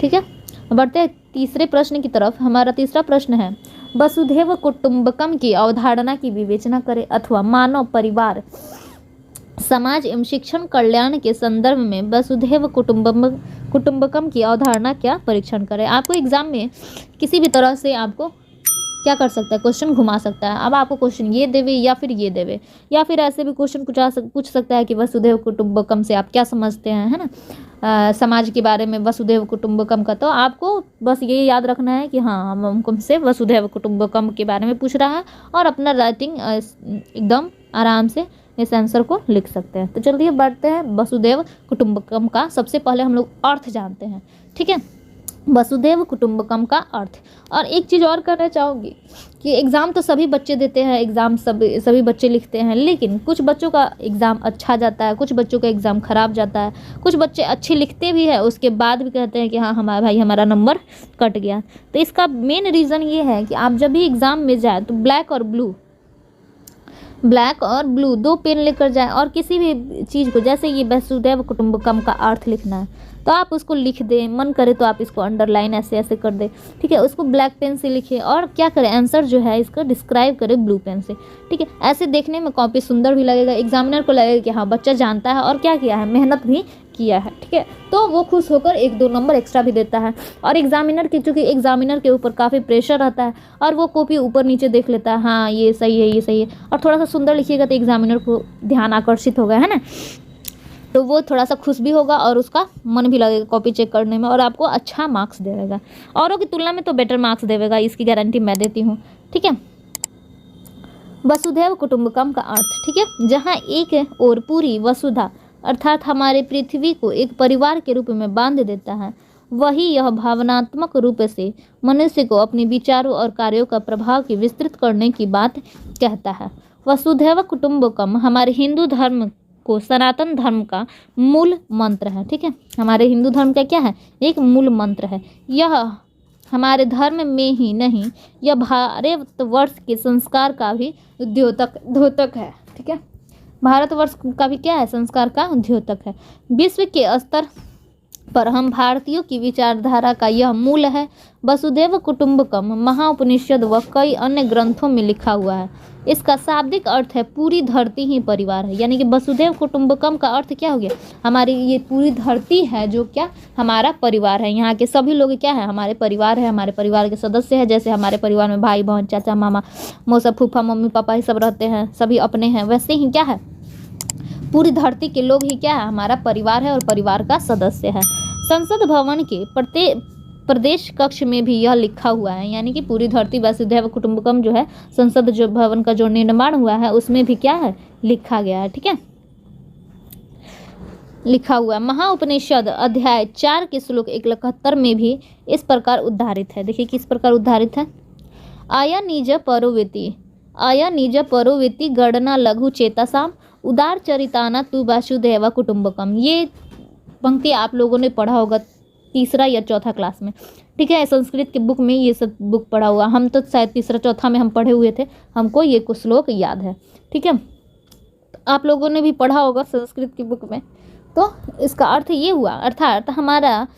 ठीक है। बढ़ते हैं तीसरे प्रश्न की तरफ। हमारा तीसरा प्रश्न है, वसुधैव कुटुंबकम की अवधारणा की विवेचना करें अथवा मानव परिवार समाज एवं शिक्षण कल्याण के संदर्भ में वसुधैव कुटुंबकम की अवधारणा क्या परीक्षण करें। आपको एग्जाम में किसी भी तरह से आपको क्या कर सकता है, क्वेश्चन घुमा सकता है। अब आपको क्वेश्चन ये देवे या फिर ये देवे, या फिर ऐसे भी क्वेश्चन पूछ सकता है कि वसुधैव कुटुंबकम से आप क्या समझते हैं, है ना, समाज के बारे में वसुधैव कुटुंबकम का। तो आपको बस ये याद रखना है कि हाँ हमसे वसुधैव कुटुंबकम के बारे में पूछ रहा है, और अपना राइटिंग एकदम आराम से इस आंसर को लिख सकते हैं। तो चलिए बढ़ते हैं वसुधैव कुटुंबकम का। सबसे पहले हम लोग अर्थ जानते हैं, ठीक है, वसुधैव कुटुंबकम का अर्थ। और एक चीज़ और करना चाहूँगी कि एग्ज़ाम तो सभी बच्चे देते हैं, एग्ज़ाम सभी बच्चे लिखते हैं, लेकिन कुछ बच्चों का एग्ज़ाम अच्छा जाता है, कुछ बच्चों का एग्ज़ाम ख़राब जाता है, कुछ बच्चे अच्छे लिखते भी हैं उसके बाद भी कहते हैं कि हाँ हमारा नंबर कट गया। तो इसका मेन रीज़न ये है कि आप जब भी एग्ज़ाम में जाए तो ब्लैक और ब्लू 2 पेन लेकर जाएं, और किसी भी चीज़ को, जैसे ये वसुधैव कुटुंबकम का अर्थ लिखना है तो आप उसको लिख दें, मन करे तो आप इसको अंडरलाइन ऐसे कर दें, ठीक है। उसको ब्लैक पेन से लिखें और क्या करें, आंसर जो है इसका डिस्क्राइब करें ब्लू पेन से, ठीक है। ऐसे देखने में कॉपी सुंदर भी लगेगा, एग्जामिनर को लगेगा कि हाँ बच्चा जानता है और क्या किया है, मेहनत भी किया है, ठीक है। तो वो खुश होकर 1-2 नंबर एक्स्ट्रा भी देता है। और एग्जामिनर की, चूँकि एग्जामिनर के ऊपर काफ़ी प्रेशर रहता है और वो कॉपी ऊपर नीचे देख लेता है, हाँ ये सही है, ये सही है, और थोड़ा सा सुंदर लिखिएगा तो एग्जामिनर को ध्यान आकर्षित होगा, है ना, तो वो थोड़ा सा खुश भी होगा और उसका मन भी लगेगा कॉपी चेक करने में, और आपको अच्छा मार्क्स देगा, औरों की तुलना में तो बेटर मार्क्स देगा, इसकी गारंटी मैं देती हूँ, ठीक है। वसुधैव कुटुंबकम का अर्थ, ठीक है, जहाँ एक और पूरी वसुधा अर्थात हमारे पृथ्वी को एक परिवार के रूप में बांध देता है, वही यह भावनात्मक रूप से मनुष्य को अपने विचारों और कार्यों का प्रभाव की विस्तृत करने की बात कहता है। वसुधैव कुटुंबकम हमारे हिंदू धर्म को, सनातन धर्म का मूल मंत्र है, ठीक है। हमारे हिंदू धर्म का क्या है, एक मूल मंत्र है। यह हमारे धर्म में ही नहीं, यह भारतवर्ष के संस्कार का भी द्योतक है, ठीक है। भारतवर्ष का भी क्या है, संस्कार का द्योतक है। विश्व के स्तर पर हम भारतीयों की विचारधारा का यह मूल है। वसुधैव कुटुंबकम महाउपनिषद व कई अन्य ग्रंथों में लिखा हुआ है। इसका शाब्दिक अर्थ है पूरी धरती ही परिवार है, यानी कि वसुधैव कुटुंबकम का अर्थ क्या हो गया, हमारी ये पूरी धरती है जो क्या हमारा परिवार है, यहाँ के सभी लोग क्या है हमारे परिवार है, हमारे परिवार के सदस्य हैं। जैसे हमारे परिवार में भाई बहन चाचा मामा मौसा फूफा मम्मी पापा ये सब रहते हैं, सभी अपने हैं, वैसे ही क्या है पूरी धरती के लोग ही क्या है हमारा परिवार है और परिवार का सदस्य है। संसद भवन के प्रदेश कक्ष में भी यह लिखा हुआ है, यानी कि पूरी धरती वसुधैव कुटुंबकम जो है संसद जो भवन का जो निर्माण हुआ है उसमें भी क्या है लिखा गया है, ठीक है, लिखा हुआ है। महाउपनिषद अध्याय 4 के श्लोक 171 में भी इस प्रकार उद्धारित है। देखिए किस प्रकार उद्धारित है, आया निज परोवेति गणना लघु चेतसाम उदार चरिताना तु वसुधैव कुटुंबकम। ये पंक्ति आप लोगों ने पढ़ा होगा 3रा या 4था क्लास में, ठीक है। संस्कृत के बुक में ये सब बुक पढ़ा हुआ, हम तो शायद 3रा 4था में हम पढ़े हुए थे, हमको ये कुछ श्लोक याद है, ठीक है। आप लोगों ने भी पढ़ा होगा संस्कृत की बुक में। तो इसका अर्थ ये हुआ, अर्थात हमारा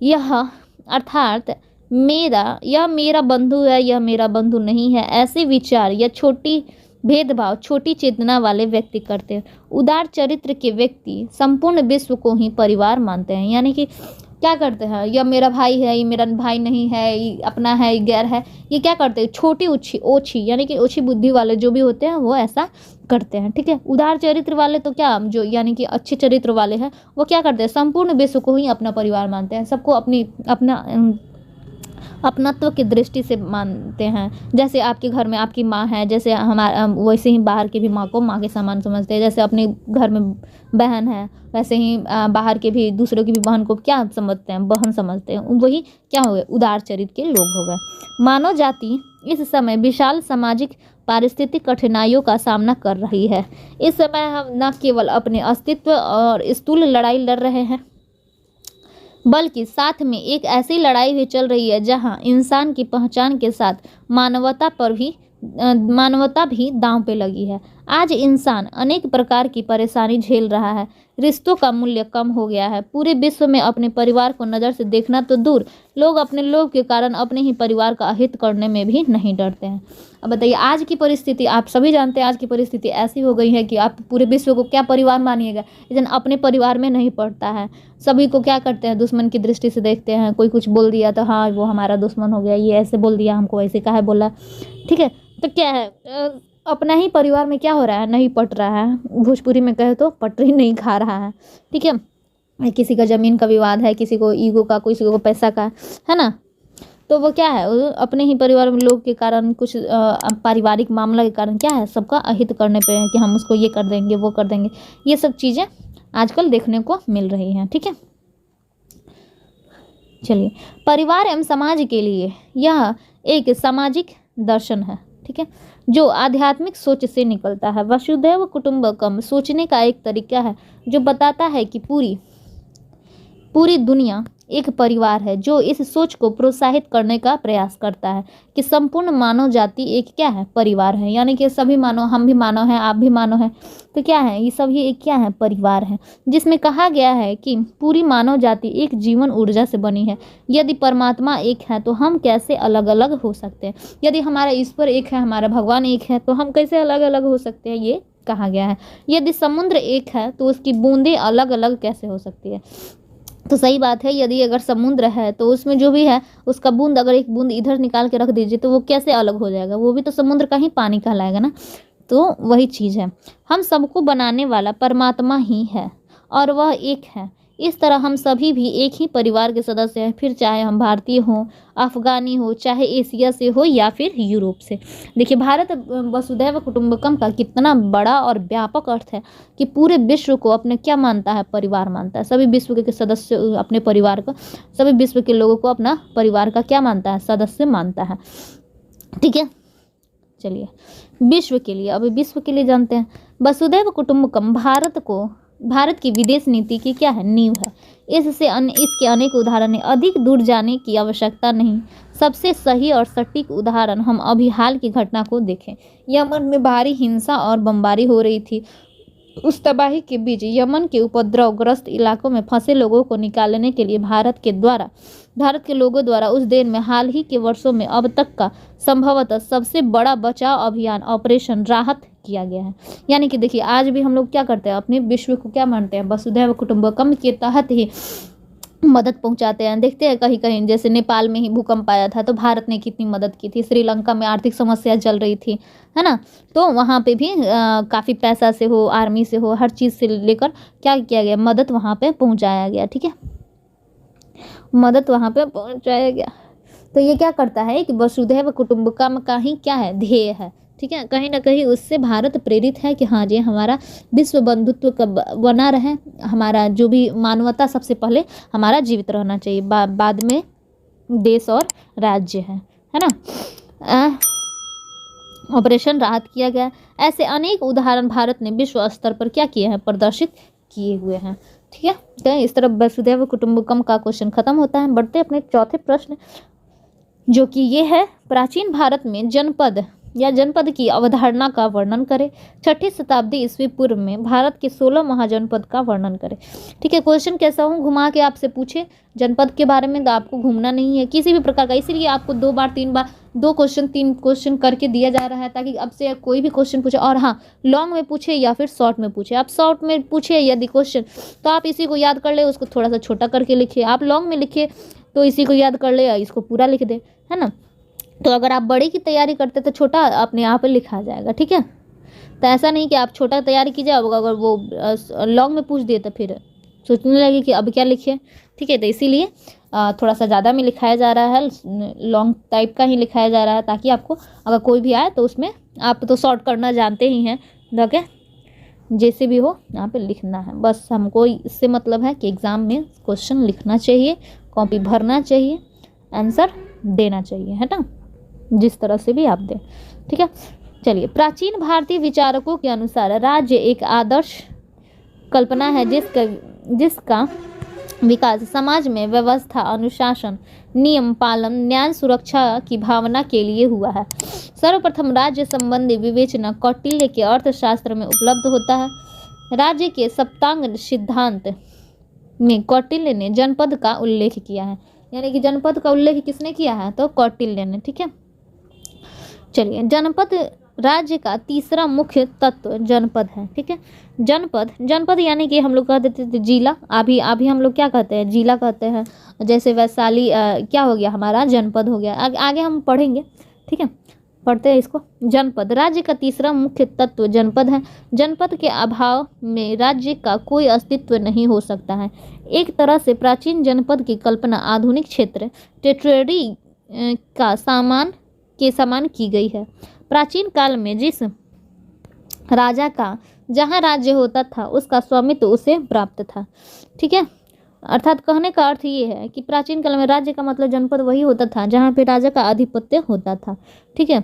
यह, अर्थात यह मेरा बंधु है, यह मेरा बंधु नहीं है, ऐसे विचार या छोटी भेदभाव छोटी चेतना वाले व्यक्ति करते हैं। उदार चरित्र के व्यक्ति संपूर्ण विश्व को ही परिवार मानते हैं, यानी कि क्या करते हैं, या मेरा भाई है, ये मेरा भाई नहीं है, ये अपना है, ये गैर है, ये क्या करते हैं, छोटी ओछी ओछी यानी कि ओछी बुद्धि वाले जो भी होते हैं वो ऐसा करते हैं। ठीक है, उदार चरित्र वाले तो क्या, जो यानी कि अच्छे चरित्र वाले हैं, वो क्या करते हैं, संपूर्ण विश्व को ही अपना परिवार मानते हैं, सबको अपनत्व की दृष्टि से मानते हैं। जैसे आपके घर में आपकी माँ है, जैसे हमारा वैसे ही बाहर की भी माँ को माँ के समान समझते हैं। जैसे अपने घर में बहन है, वैसे ही बाहर के भी दूसरों की भी बहन को क्या समझते हैं, बहन समझते हैं। वही क्या हो गए, उदार चरित्र के लोग हो गए। मानव जाति इस समय विशाल सामाजिक पारिस्थितिक कठिनाइयों का सामना कर रही है। इस समय हम न केवल अपने अस्तित्व और स्थूल लड़ाई लड़ रहे हैं, बल्कि साथ में एक ऐसी लड़ाई भी चल रही है जहां इंसान की पहचान के साथ मानवता भी दांव पे लगी है। आज इंसान अनेक प्रकार की परेशानी झेल रहा है। रिश्तों का मूल्य कम हो गया है। पूरे विश्व में अपने परिवार को नज़र से देखना तो दूर, लोग अपने लोभ के कारण अपने ही परिवार का अहित करने में भी नहीं डरते हैं। अब बताइए, आज की परिस्थिति आप सभी जानते हैं, आज की परिस्थिति ऐसी हो गई है कि आप पूरे विश्व को क्या परिवार मानिएगा, लेकिन अपने परिवार में नहीं पड़ता है। सभी को क्या करते हैं, दुश्मन की दृष्टि से देखते हैं। कोई कुछ बोल दिया तो हाँ वो हमारा दुश्मन हो गया, ये ऐसे बोल दिया, हमको ऐसे काहे बोला। ठीक है, तो क्या है, अपना ही परिवार में क्या हो रहा है, नहीं पट रहा है। भोजपुरी में कहे तो पटरी नहीं खा रहा है। ठीक है, किसी का ज़मीन का विवाद है, किसी को ईगो का, किसी को पैसा का, है ना। तो वो क्या है, वो अपने ही परिवार में लोग के कारण, कुछ पारिवारिक मामला के कारण क्या है, सबका अहित करने पे है कि हम उसको ये कर देंगे, वो कर देंगे। ये सब चीज़ें आजकल देखने को मिल रही हैं। ठीक है, चलिए, परिवार एवं समाज के लिए यह एक सामाजिक दर्शन है। ठीक है, जो आध्यात्मिक सोच से निकलता है। वसुधैव कुटुंबकम सोचने का एक तरीका है जो बताता है कि पूरी दुनिया एक परिवार है, जो इस सोच को प्रोत्साहित करने का प्रयास करता है कि संपूर्ण मानव जाति एक क्या है, परिवार है। यानी कि सभी मानव, हम भी मानव हैं, आप भी मानव हैं, तो क्या है, ये सभी एक क्या है, परिवार है, जिसमें कहा गया है कि पूरी मानव जाति एक जीवन ऊर्जा से बनी है। यदि परमात्मा एक है तो हम कैसे अलग अलग हो सकते हैं। यदि हमारा ईश्वर एक है, हमारा भगवान एक है, तो हम कैसे अलग अलग हो सकते हैं, ये कहा गया है। यदि समुद्र एक है तो उसकी बूंदें अलग अलग कैसे हो सकती है। तो सही बात है, यदि अगर समुद्र है तो उसमें जो भी है उसका बूंद, अगर एक बूंद इधर निकाल के रख दीजिए तो वो कैसे अलग हो जाएगा, वो भी तो समुद्र का ही पानी कहलाएगा ना। तो वही चीज़ है, हम सबको बनाने वाला परमात्मा ही है और वह एक है। इस तरह हम सभी भी एक ही परिवार के सदस्य हैं, फिर चाहे हम भारतीय हों, अफगानी हो, चाहे एशिया से हो या फिर यूरोप से। देखिए, भारत वसुधैव कुटुंबकम का कितना बड़ा और व्यापक अर्थ है कि पूरे विश्व को अपने क्या मानता है, परिवार मानता है। सभी विश्व के सदस्य अपने परिवार को, सभी विश्व के लोगों को अपना परिवार का क्या मानता है, सदस्य मानता है। ठीक है, चलिए विश्व के लिए, अभी विश्व के लिए जानते हैं। वसुधैव कुटुंबकम भारत की विदेश नीति की क्या है, नींव है। इसके अनेक उदाहरण हैं, अधिक दूर जाने की आवश्यकता नहीं। सबसे सही और सटीक उदाहरण हम अभी हाल की घटना को देखें। यमन में भारी हिंसा और बमबारी हो रही थी। उस तबाही के बीच यमन के उपद्रवग्रस्त इलाकों में फंसे लोगों को निकालने के लिए भारत के लोगों द्वारा उस देश में हाल ही के वर्षों में अब तक का संभवतः सबसे बड़ा बचाव अभियान ऑपरेशन राहत किया गया है। यानी कि देखिए, आज भी हम लोग क्या करते हैं, अपने विश्व को क्या मानते हैं, वसुधैव कुटुंबकम के तहत ही मदद पहुंचाते हैं। देखते हैं कहीं कहीं, जैसे नेपाल में ही भूकंप आया था तो भारत ने कितनी मदद की थी। श्रीलंका में आर्थिक समस्या चल रही थी, है ना, तो वहाँ पे भी काफ़ी पैसा से हो, आर्मी से हो, हर चीज़ से लेकर क्या किया गया, मदद वहाँ पे पहुँचाया गया। ठीक है, मदद वहाँ पे पहुँचाया गया। तो ये क्या करता है कि वसुधैव कुटुंबकम का ही क्या है, ध्येय है। ठीक है, कहीं ना कहीं उससे भारत प्रेरित है कि हाँ जी, हमारा विश्व बंधुत्व का बना रहे, हमारा जो भी मानवता सबसे पहले हमारा जीवित रहना चाहिए, बाद में देश और राज्य है ना। ऑपरेशन राहत किया गया। ऐसे अनेक उदाहरण भारत ने विश्व स्तर पर क्या किए हैं, प्रदर्शित किए हुए हैं। ठीक है, तो इस तरह वसुधैव कुटुंबकम का क्वेश्चन खत्म होता है। बढ़ते अपने चौथे प्रश्न, जो कि ये है, प्राचीन भारत में जनपद की अवधारणा का वर्णन करें। 6ठी शताब्दी ईस्वी पूर्व में भारत के 16 महाजनपद का वर्णन करें। ठीक है, क्वेश्चन कैसा हूँ, घुमा के आपसे पूछे जनपद के बारे में, तो आपको घूमना नहीं है किसी भी प्रकार का, इसीलिए आपको 2 बार 3 बार 2 क्वेश्चन 3 क्वेश्चन करके दिया जा रहा है, ताकि अब से कोई भी क्वेश्चन पूछे, और हाँ लॉन्ग में पूछे या फिर शॉर्ट में पूछे। आप शॉर्ट में पूछे यदि क्वेश्चन तो आप इसी को याद कर ले, उसको थोड़ा सा छोटा करके लिखिए। आप लॉन्ग में लिखिए तो इसी को याद कर ले या इसको पूरा लिख दे, है ना। तो अगर आप बड़ी की तैयारी करते तो छोटा अपने आप लिखा जाएगा, ठीक है। तो ऐसा नहीं कि आप छोटा तैयारी कीजिए, अगर वो लॉन्ग में पूछ दिए तो फिर सोचने लगे कि अब क्या लिखे, ठीक है। तो इसीलिए थोड़ा सा ज़्यादा में लिखाया जा रहा है, लॉन्ग टाइप का ही लिखाया जा रहा है, ताकि आपको अगर कोई भी आए तो उसमें आप तो शॉर्ट करना जानते ही हैं, ओके। जैसे भी हो यहाँ पे लिखना है, बस हमको इससे मतलब है कि एग्ज़ाम में क्वेश्चन लिखना चाहिए, कॉपी भरना चाहिए, आंसर देना चाहिए, है ना, जिस तरह से भी आप दें, ठीक है। चलिए, प्राचीन भारतीय विचारकों के अनुसार राज्य एक आदर्श कल्पना है जिसका विकास समाज में व्यवस्था, अनुशासन, नियम पालन, न्याय, सुरक्षा की भावना के लिए हुआ है। सर्वप्रथम राज्य संबंधी विवेचना कौटिल्य के अर्थशास्त्र में उपलब्ध होता है। राज्य के सप्तांग सिद्धांत में कौटिल्य ने जनपद का उल्लेख किया है, यानी कि जनपद का उल्लेख किसने किया है, तो कौटिल्य ने, ठीक है। चलिए, जनपद राज्य का तीसरा मुख्य तत्व जनपद है, ठीक है। जनपद यानी कि हम लोग कह देते थे जिला, अभी हम लोग क्या कहते हैं, जिला कहते हैं। जैसे वैशाली क्या हो गया, हमारा जनपद हो गया। आगे हम पढ़ेंगे, ठीक है, पढ़ते हैं इसको। जनपद राज्य का तीसरा मुख्य तत्व जनपद है। जनपद के अभाव में राज्य का कोई अस्तित्व नहीं हो सकता है। एक तरह से प्राचीन जनपद की कल्पना आधुनिक क्षेत्र टेरिटरी का समान की गई है। प्राचीन काल में जिस राजा का जहाँ राज्य होता था उसका स्वामित्व उसे प्राप्त था, ठीक है। अर्थात कहने का अर्थ ये है कि प्राचीन काल में राज्य का मतलब जनपद वही होता था जहाँ पे राजा का आधिपत्य होता था, ठीक है।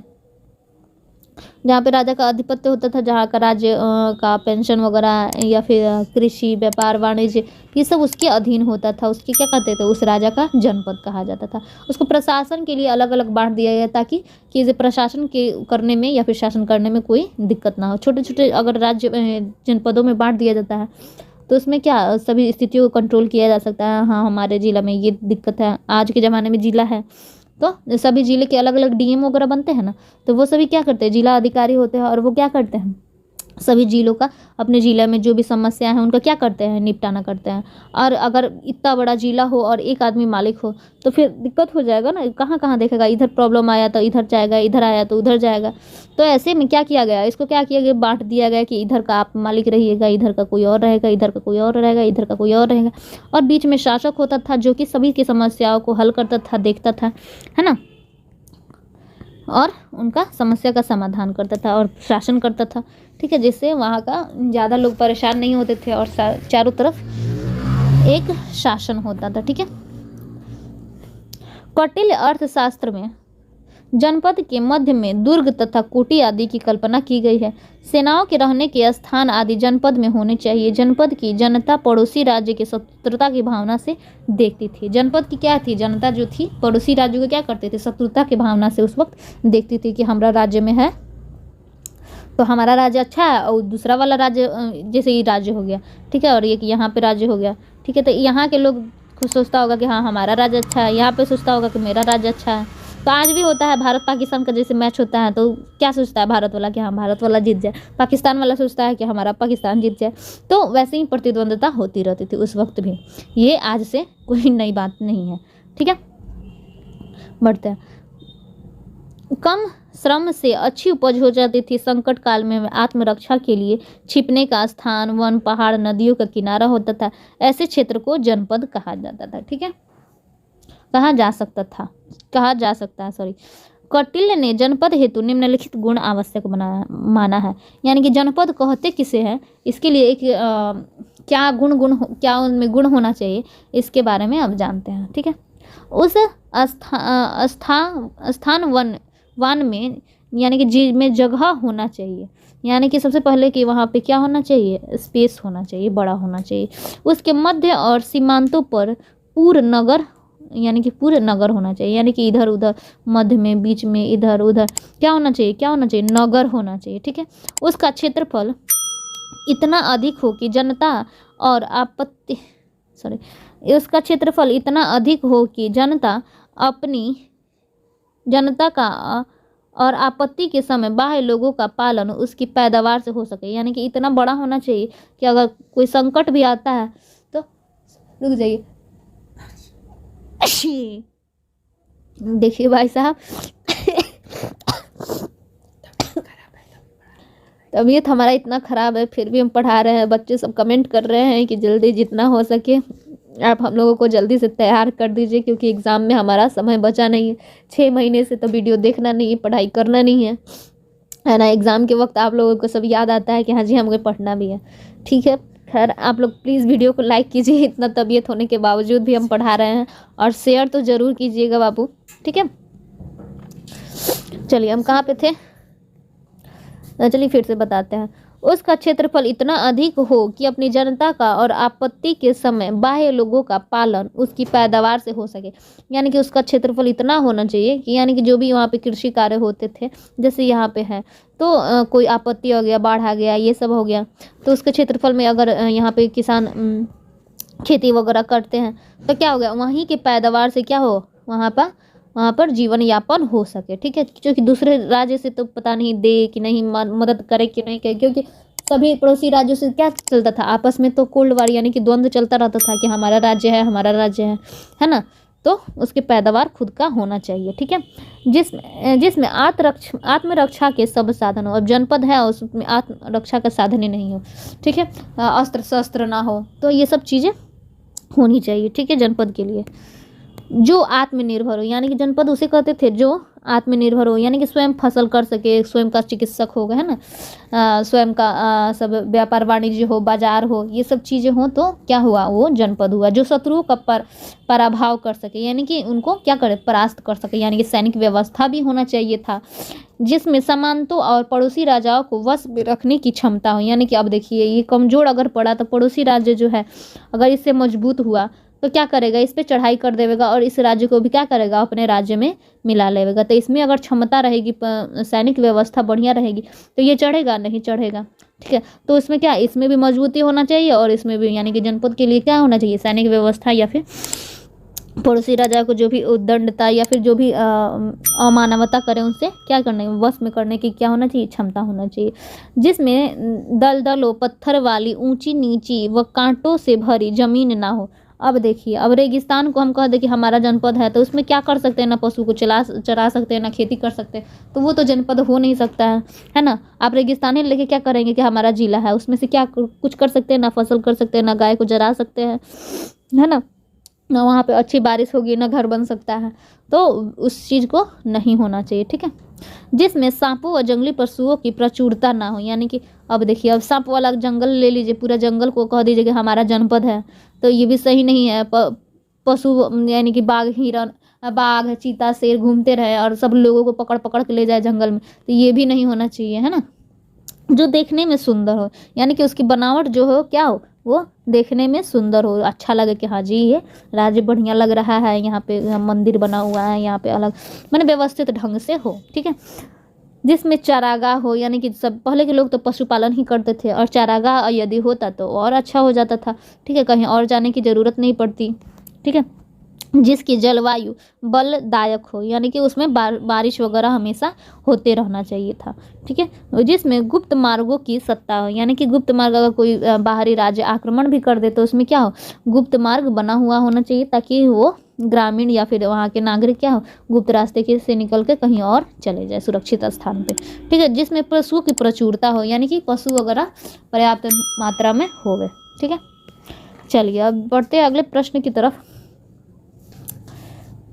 जहाँ पे राजा का आधिपत्य होता था, जहाँ का राज्य का पेंशन वगैरह या फिर कृषि, व्यापार, वाणिज्य, ये सब उसके अधीन होता था। उसके क्या कहते थे, उस राजा का जनपद कहा जाता था। उसको प्रशासन के लिए अलग अलग बांट दिया गया, ताकि कि इसे प्रशासन के करने में या फिर शासन करने में कोई दिक्कत ना हो। छोटे छोटे अगर राज्य जनपदों में बांट दिया जाता है तो उसमें क्या सभी स्थितियों को कंट्रोल किया जा सकता है। हाँ, हमारे जिला में ये दिक्कत है, आज के ज़माने में जिला है तो सभी जिले के अलग अलग डीएम वगैरह बनते हैं ना, तो वो सभी क्या करते हैं, जिला अधिकारी होते हैं, और वो क्या करते हैं, सभी जिलों का अपने जिला में जो भी समस्या है उनका क्या करते हैं, निपटाना करते हैं। और अगर इतना बड़ा जिला हो और एक आदमी मालिक हो तो फिर दिक्कत हो जाएगा ना, कहाँ कहाँ देखेगा, इधर प्रॉब्लम आया तो इधर जाएगा, इधर आया तो उधर जाएगा। तो ऐसे में क्या किया गया, इसको क्या किया गया, बांट दिया गया कि इधर का आप मालिक रहिएगा, इधर का कोई और रहेगा, इधर का कोई और रहेगा, इधर का कोई और रहेगा। और बीच में शासक होता था जो कि सभी की समस्याओं को हल करता था, देखता था, है ना, और उनका समस्या का समाधान करता था और शासन करता था, ठीक है। जिससे वहाँ का ज़्यादा लोग परेशान नहीं होते थे और चारों तरफ एक शासन होता था, ठीक है। कौटिल्य अर्थशास्त्र में जनपद के मध्य में दुर्ग तथा कुटी आदि की कल्पना की गई है। सेनाओं के रहने के स्थान आदि जनपद में होने चाहिए। जनपद की जनता पड़ोसी राज्य की शत्रुता की भावना से देखती थी। जनपद की क्या थी, जनता जो थी पड़ोसी राज्यों को क्या करते थे, शत्रुता की भावना से उस वक्त देखती थी कि हमारा राज्य में है तो हमारा राज्य अच्छा है, और दूसरा वाला राज्य जैसे ये राज्य हो गया, ठीक है, और ये यहाँ पे राज्य हो गया, ठीक है। तो यहाँ के लोग खुद सोचता होगा कि हाँ हमारा राज्य अच्छा है, यहाँ पे सोचता होगा कि मेरा राज्य अच्छा है। तो आज भी होता है भारत पाकिस्तान का जैसे मैच होता है तो क्या सोचता है भारत वाला कि हाँ भारत वाला जीत जाए, पाकिस्तान वाला सोचता है कि हमारा पाकिस्तान जीत जाए। तो वैसे ही प्रतिद्वंद्विता होती रहती थी उस वक्त भी, ये आज से कोई नई बात नहीं है, ठीक है। बढ़ते हैं। कम श्रम से अच्छी उपज हो जाती थी। संकट काल में आत्मरक्षा के लिए छिपने का स्थान वन, पहाड़, नदियों का किनारा होता था। ऐसे क्षेत्र को जनपद कहा जाता था, ठीक है, कहा जा सकता है। कौटिल्य ने जनपद हेतु निम्नलिखित गुण आवश्यक माना है। यानी कि जनपद कहते किसे हैं, इसके लिए एक क्या उनमें गुण होना चाहिए, इसके बारे में अब जानते हैं, ठीक है। उस स्थान वन में यानी कि जी में जगह होना चाहिए, यानी कि सबसे पहले कि वहाँ पे क्या होना चाहिए, स्पेस होना चाहिए, बड़ा होना चाहिए। उसके मध्य और सीमांतों पर पूर्ण नगर यानी कि पूरे नगर होना चाहिए, यानी कि इधर उधर मध्य में, बीच में, इधर उधर क्या होना चाहिए, नगर होना चाहिए, ठीक है। उसका क्षेत्रफल इतना अधिक हो कि जनता अपनी जनता का और आपत्ति के समय बाह्य लोगों का पालन उसकी पैदावार से हो सके। यानी कि इतना बड़ा होना चाहिए कि अगर कोई संकट भी आता है तो रुक जाइए। देखिए भाई साहब, तबीयत हमारा इतना ख़राब है फिर भी हम पढ़ा रहे हैं। बच्चे सब कमेंट कर रहे हैं कि जल्दी जितना हो सके आप हम लोगों को जल्दी से तैयार कर दीजिए, क्योंकि एग्ज़ाम में हमारा समय बचा नहीं है। 6 महीने से तो वीडियो देखना नहीं है, पढ़ाई करना नहीं है ना। एग्ज़ाम के वक्त आप लोगों को सब याद आता है कि हाँ जी हमको पढ़ना भी है। ठीक है, खैर आप लोग प्लीज़ वीडियो को लाइक कीजिए, इतना तबीयत होने के बावजूद भी हम पढ़ा रहे हैं, और शेयर तो ज़रूर कीजिएगा बाबू। ठीक है, चलिए हम कहाँ पे थे, चलिए फिर से बताते हैं। उसका क्षेत्रफल इतना अधिक हो कि अपनी जनता का और आपत्ति के समय बाह्य लोगों का पालन उसकी पैदावार से हो सके। यानी कि उसका क्षेत्रफल इतना होना चाहिए कि यानी कि जो भी वहाँ पे कृषि कार्य होते थे, जैसे यहाँ पे है तो कोई आपत्ति हो गया, बाढ़ आ गया, ये सब हो गया, तो उसके क्षेत्रफल में अगर यहाँ पे किसान खेती वगैरह करते हैं तो क्या हो गया, वहीं के पैदावार से क्या हो, वहाँ पर जीवन यापन हो सके। ठीक है, क्योंकि दूसरे राज्य से तो पता नहीं दे कि नहीं, मदद करे कि नहीं करे, क्योंकि सभी पड़ोसी राज्यों से क्या चलता था, आपस में तो कोल्ड वार यानी कि द्वंद्व चलता रहता था कि हमारा राज्य है, हमारा राज्य है ना। तो उसकी पैदावार खुद का होना चाहिए। ठीक है, जिसमें आत्मरक्षा के सब साधन हो। अब जनपद है उसमें आत्मरक्षा का साधन ही नहीं हो, ठीक है, अस्त्र शस्त्र ना हो, तो ये सब चीज़ें होनी चाहिए। ठीक है, जनपद के लिए जो आत्मनिर्भर हो, यानी कि जनपद उसे कहते थे जो आत्मनिर्भर हो, यानी कि स्वयं फसल कर सके, स्वयं का चिकित्सक होगा, है ना, स्वयं का सब व्यापार वाणिज्य हो, बाजार हो, ये सब चीज़ें हो तो क्या हुआ, वो जनपद हुआ। जो शत्रुओं का पराभव कर सके, यानी कि उनको क्या करे, परास्त कर सके, यानी कि सैनिक व्यवस्था भी होना चाहिए था, जिसमें सामंतों और पड़ोसी राजाओं को वश में रखने की क्षमता हो। यानी कि अब देखिए ये कमज़ोर अगर पड़ा तो पड़ोसी राज्य जो है अगर इससे मजबूत हुआ तो क्या करेगा, इस पे चढ़ाई कर देगा और इस राज्य को भी क्या करेगा, अपने राज्य में मिला लेगा। तो इसमें अगर क्षमता रहेगी, सैनिक व्यवस्था बढ़िया रहेगी तो ये चढ़ेगा नहीं चढ़ेगा। ठीक है, तो इसमें क्या, इसमें भी मजबूती होना चाहिए और इसमें भी, यानी कि जनपद के लिए क्या होना चाहिए, सैनिक व्यवस्था, या फिर पड़ोसी राजा को जो भी उद्दंडता या फिर जो भी अमानवता करे उनसे क्या करने, वश में करने की क्या होना चाहिए, क्षमता होना चाहिए। जिसमें दलदलों, पत्थर वाली ऊंची नीची व कांटों से भरी जमीन ना हो। अब देखिए, अब रेगिस्तान को हम कह दें कि हमारा जनपद है तो उसमें क्या कर सकते हैं, ना पशु को चरा सकते हैं, ना खेती कर सकते हैं, तो वो तो जनपद हो नहीं सकता है ना। आप रेगिस्तानी लेके क्या करेंगे कि हमारा जिला है, उसमें से क्या कुछ कर सकते हैं, ना फसल कर सकते हैं, ना गाय को चरा सकते हैं, है ना वहाँ पे अच्छी बारिश होगी, ना घर बन सकता है, तो उस चीज़ को नहीं होना चाहिए। ठीक है, जिसमें सांपों व जंगली पशुओं की प्रचुरता ना हो। यानी कि अब देखिए, अब सांप वाला जंगल ले लीजिए, पूरा जंगल को कह दीजिए कि हमारा जनपद है, तो ये भी सही नहीं है। पशु यानी कि बाघ, हिरन, बाघ, चीता, शेर घूमते रहे और सब लोगों को पकड़ पकड़ के ले जाए जंगल में, तो ये भी नहीं होना चाहिए, है ना। जो देखने में सुंदर हो, यानी कि उसकी बनावट जो हो क्या हो, वो देखने में सुंदर हो, अच्छा लगे कि हाँ जी ये राज्य बढ़िया लग रहा है, यहाँ पे मंदिर बना हुआ है, यहाँ पे अलग मैंने व्यवस्थित ढंग से हो। ठीक है, जिसमें चारागाह हो, यानी कि सब पहले के लोग तो पशुपालन ही करते थे और चारागाह यदि होता तो और अच्छा हो जाता था। ठीक है, कहीं और जाने की ज़रूरत नहीं पड़ती। ठीक है, जिसकी जलवायु बलदायक हो, यानी कि उसमें बारिश वगैरह हमेशा होते रहना चाहिए था। ठीक है, जिसमें गुप्त मार्गों की सत्ता हो, यानी कि गुप्त मार्ग अगर कोई बाहरी राज्य आक्रमण भी कर दे तो उसमें क्या हो, गुप्त मार्ग बना हुआ होना चाहिए, ताकि वो ग्रामीण या फिर वहाँ के नागरिक क्या हो, गुप्त रास्ते के से निकल के कहीं और चले जाए सुरक्षित स्थान पे। ठीक है, जिसमें पशुओं की प्रचुरता हो, यानी कि पशु वगैरह पर्याप्त मात्रा में हो गए। ठीक है, चलिए अब बढ़ते हैं अगले प्रश्न की तरफ।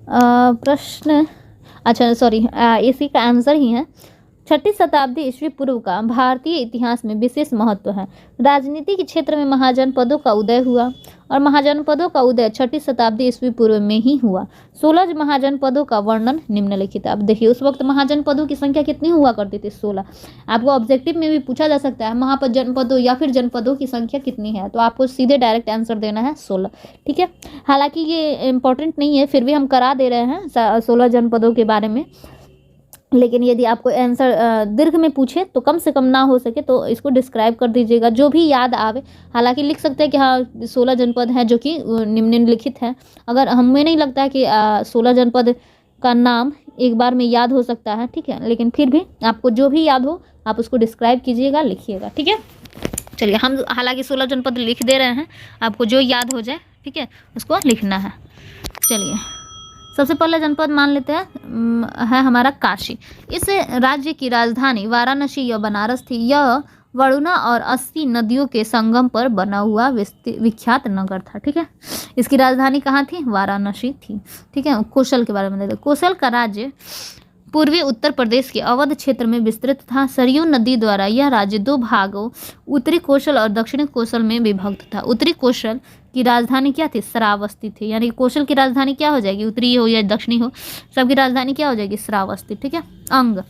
प्रश्न, अच्छा सॉरी, इसी का आंसर ही है। 6ठी शताब्दी ईस्वी पूर्व का भारतीय इतिहास में विशेष महत्व है। राजनीति के क्षेत्र में महाजनपदों का उदय हुआ और महाजनपदों का उदय 6ठी शताब्दी ईस्वी पूर्व में ही हुआ। 16 महाजनपदों का वर्णन निम्नलिखित है। अब देखिए, उस वक्त महाजनपदों की संख्या कितनी हुआ करती थी, 16। आपको ऑब्जेक्टिव में भी पूछा जा सकता है महाजनपदों या फिर जनपदों की संख्या कितनी है, तो आपको सीधे डायरेक्ट आंसर देना है 16। ठीक है, हालांकि ये इंपॉर्टेंट नहीं है, फिर भी हम करा दे रहे हैं 16 जनपदों के बारे में। लेकिन यदि आपको आंसर दीर्घ में पूछे तो कम से कम ना हो सके तो इसको डिस्क्राइब कर दीजिएगा, जो भी याद आवे। हालांकि लिख सकते हैं कि हाँ 16 जनपद हैं जो कि निम्नलिखित हैं। अगर हमें नहीं लगता है कि 16 जनपद का नाम एक बार में याद हो सकता है, ठीक है, लेकिन फिर भी आपको जो भी याद हो आप उसको डिस्क्राइब कीजिएगा, लिखिएगा, ठीक है। चलिए, हम हालांकि 16 जनपद लिख दे रहे हैं, आपको जो याद हो जाए, ठीक है, उसको लिखना है। चलिए, सबसे पहले जनपद मान लेते हैं है हमारा काशी। इस राज्य की राजधानी वाराणसी या बनारस थी। यह वरुणा और 80 नदियों के संगम पर बना हुआ विख्यात नगर था, ठीक है। इसकी राजधानी कहाँ थी? वाराणसी थी, ठीक है। कौशल के बारे में देखते हैं। कौशल का राज्य पूर्वी उत्तर प्रदेश के अवध क्षेत्र में विस्तृत था। सरयू नदी द्वारा यह राज्य दो भागों, उत्तरी कौशल और दक्षिणी कौशल में विभक्त था। उत्तरी कौशल की राजधानी क्या थी? श्रावस्ती थी। यानी कौशल की राजधानी क्या हो जाएगी? उत्तरी हो या दक्षिणी हो, सबकी राजधानी क्या हो जाएगी? श्रावस्ती, ठीक है। अंग,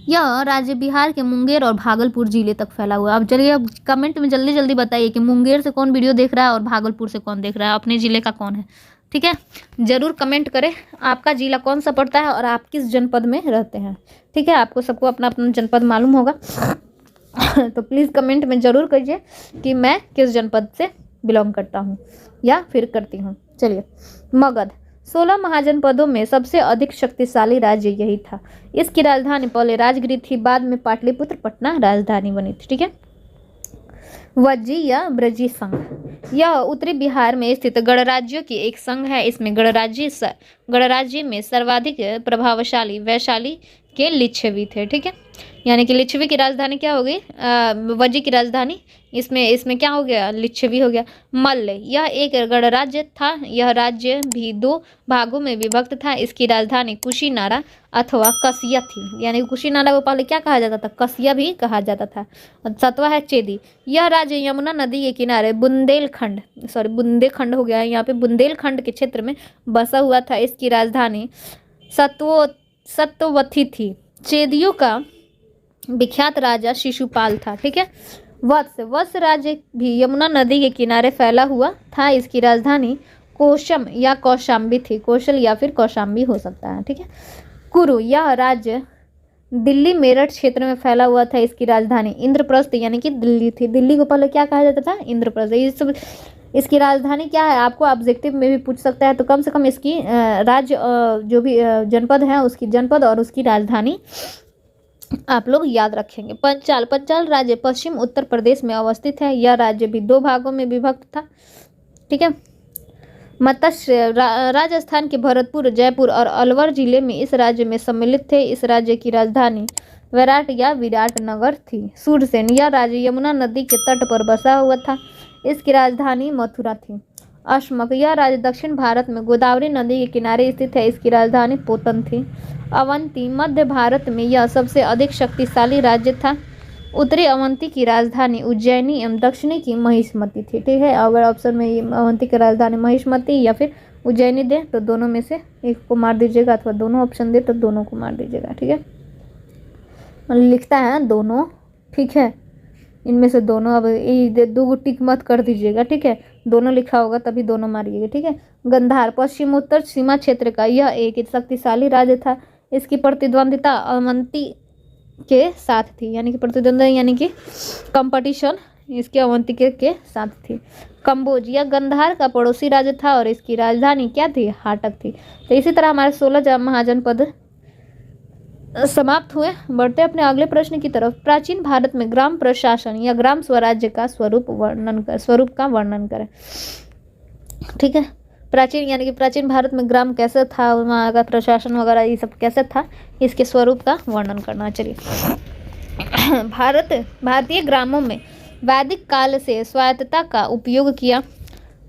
यह राज्य बिहार के मुंगेर और भागलपुर जिले तक फैला हुआ है। अब चलिए, अब कमेंट में जल्दी जल्दी बताइए कि मुंगेर से कौन वीडियो देख रहा है और भागलपुर से कौन देख रहा है, अपने जिले का कौन है, ठीक है। जरूर कमेंट करें आपका जिला कौन सा पड़ता है और आप किस जनपद में रहते हैं, ठीक है। आपको सबको अपना अपना जनपद मालूम होगा तो प्लीज़ कमेंट में ज़रूर करिए कि मैं किस जनपद से बिलोंग करता हूँ या फिर करती हूँ। चलिए, मगध 16 महाजनपदों में सबसे अधिक शक्तिशाली राज्य यही था। इसकी राजधानी पहले राजगिरी थी, बाद में पाटलिपुत्र पटना राजधानी बनी थी, ठीक है। वज्जी या ब्रजी संघ, यह उत्तरी बिहार में स्थित गणराज्यों की एक संघ है। इसमें गणराज्य में सर्वाधिक प्रभावशाली वैशाली के लिच्छवी थे, ठीक है। यानी कि लिच्छवी की राजधानी क्या हो गई? वज्जी की राजधानी, इसमें क्या हो गया? लिच्छवी हो गया। मल्ल, यह एक गणराज्य था। यह राज्य भी दो भागों में विभक्त था। इसकी राजधानी कुशीनारा अथवा कसिया थी। यानी कुशीनारा को पहले क्या कहा जाता था? कसिया भी कहा जाता था। 7वां है चेदी। यह राज्य यमुना नदी के किनारे बुंदेलखंड हो गया है यहाँ पे, बुंदेलखंड के क्षेत्र में बसा हुआ था। इसकी राजधानी सत्तवथी थी। चेदियों का विख्यात राजा शिशुपाल था, ठीक है। वत्स राज्य भी यमुना नदी के किनारे फैला हुआ था। इसकी राजधानी कोशम या कौशाम्बी थी। कौशल या फिर कौशाम्बी हो सकता है, ठीक है। कुरु, यह राज्य दिल्ली मेरठ क्षेत्र में फैला हुआ था। इसकी राजधानी इंद्रप्रस्थ यानी कि दिल्ली थी। दिल्ली को पहले क्या कहा जाता था? इंद्रप्रस्थ। ये सब इसकी राजधानी क्या है आपको ऑब्जेक्टिव में भी पूछ सकता है, तो कम से कम इसकी राज्य जो भी जनपद है उसकी जनपद और उसकी राजधानी आप लोग याद रखेंगे। पंचाल राज्य पश्चिम उत्तर प्रदेश में अवस्थित है। यह राज्य भी दो भागों में विभक्त था, ठीक है। मत्स्य राजस्थान के भरतपुर, जयपुर और अलवर जिले में इस राज्य में सम्मिलित थे। इस राज्य की राजधानी विराट नगर थी। सूरसेन, यह राज्य यमुना नदी के तट पर बसा हुआ था। इसकी राजधानी मथुरा थी। अश्मक, यह राज्य दक्षिण भारत में गोदावरी नदी के किनारे स्थित है। इसकी राजधानी पोतन थी। अवंती, मध्य भारत में यह सबसे अधिक शक्तिशाली राज्य था। उत्तरी अवंती की राजधानी उज्जैनी एवं दक्षिणी की महिष्मती थी, ठीक है। अगर ऑप्शन में अवंती की राजधानी महिष्मती या फिर उज्जैनी दे तो दोनों में से एक को मार दीजिएगा, अथवा दोनों ऑप्शन दे तो दोनों को मार दीजिएगा, ठीक है। लिखता है दोनों, ठीक है, इनमें से दोनों। अब ये दो टिक मत कर दीजिएगा, ठीक है। दोनों लिखा होगा तभी दोनों मारिएगा, ठीक है। गंधार पश्चिम उत्तर सीमा क्षेत्र का यह एक शक्तिशाली राज्य था। इसकी प्रतिद्वंदिता अवंती के साथ थी, यानी कि प्रतिद्वंदिता यानी कि कंपटीशन इसके अवंती के साथ थी। कंबोज, यह गंधार का पड़ोसी राज्य था और इसकी राजधानी क्या थी? हाटक थी। तो इसी तरह हमारे 16 महाजनपद समाप्त हुए। बढ़ते अपने अगले प्रश्न की तरफ। प्राचीन भारत में ग्राम प्रशासन या ग्राम स्वराज्य का स्वरूप का वर्णन करें, ठीक है। प्राचीन यानी कि प्राचीन भारत में ग्राम कैसे था, वहाँ का प्रशासन वगैरह ये सब कैसे था, इसके स्वरूप का वर्णन करना। चलिए, भारतीय ग्रामों में वैदिक काल से स्वायत्तता का उपयोग किया।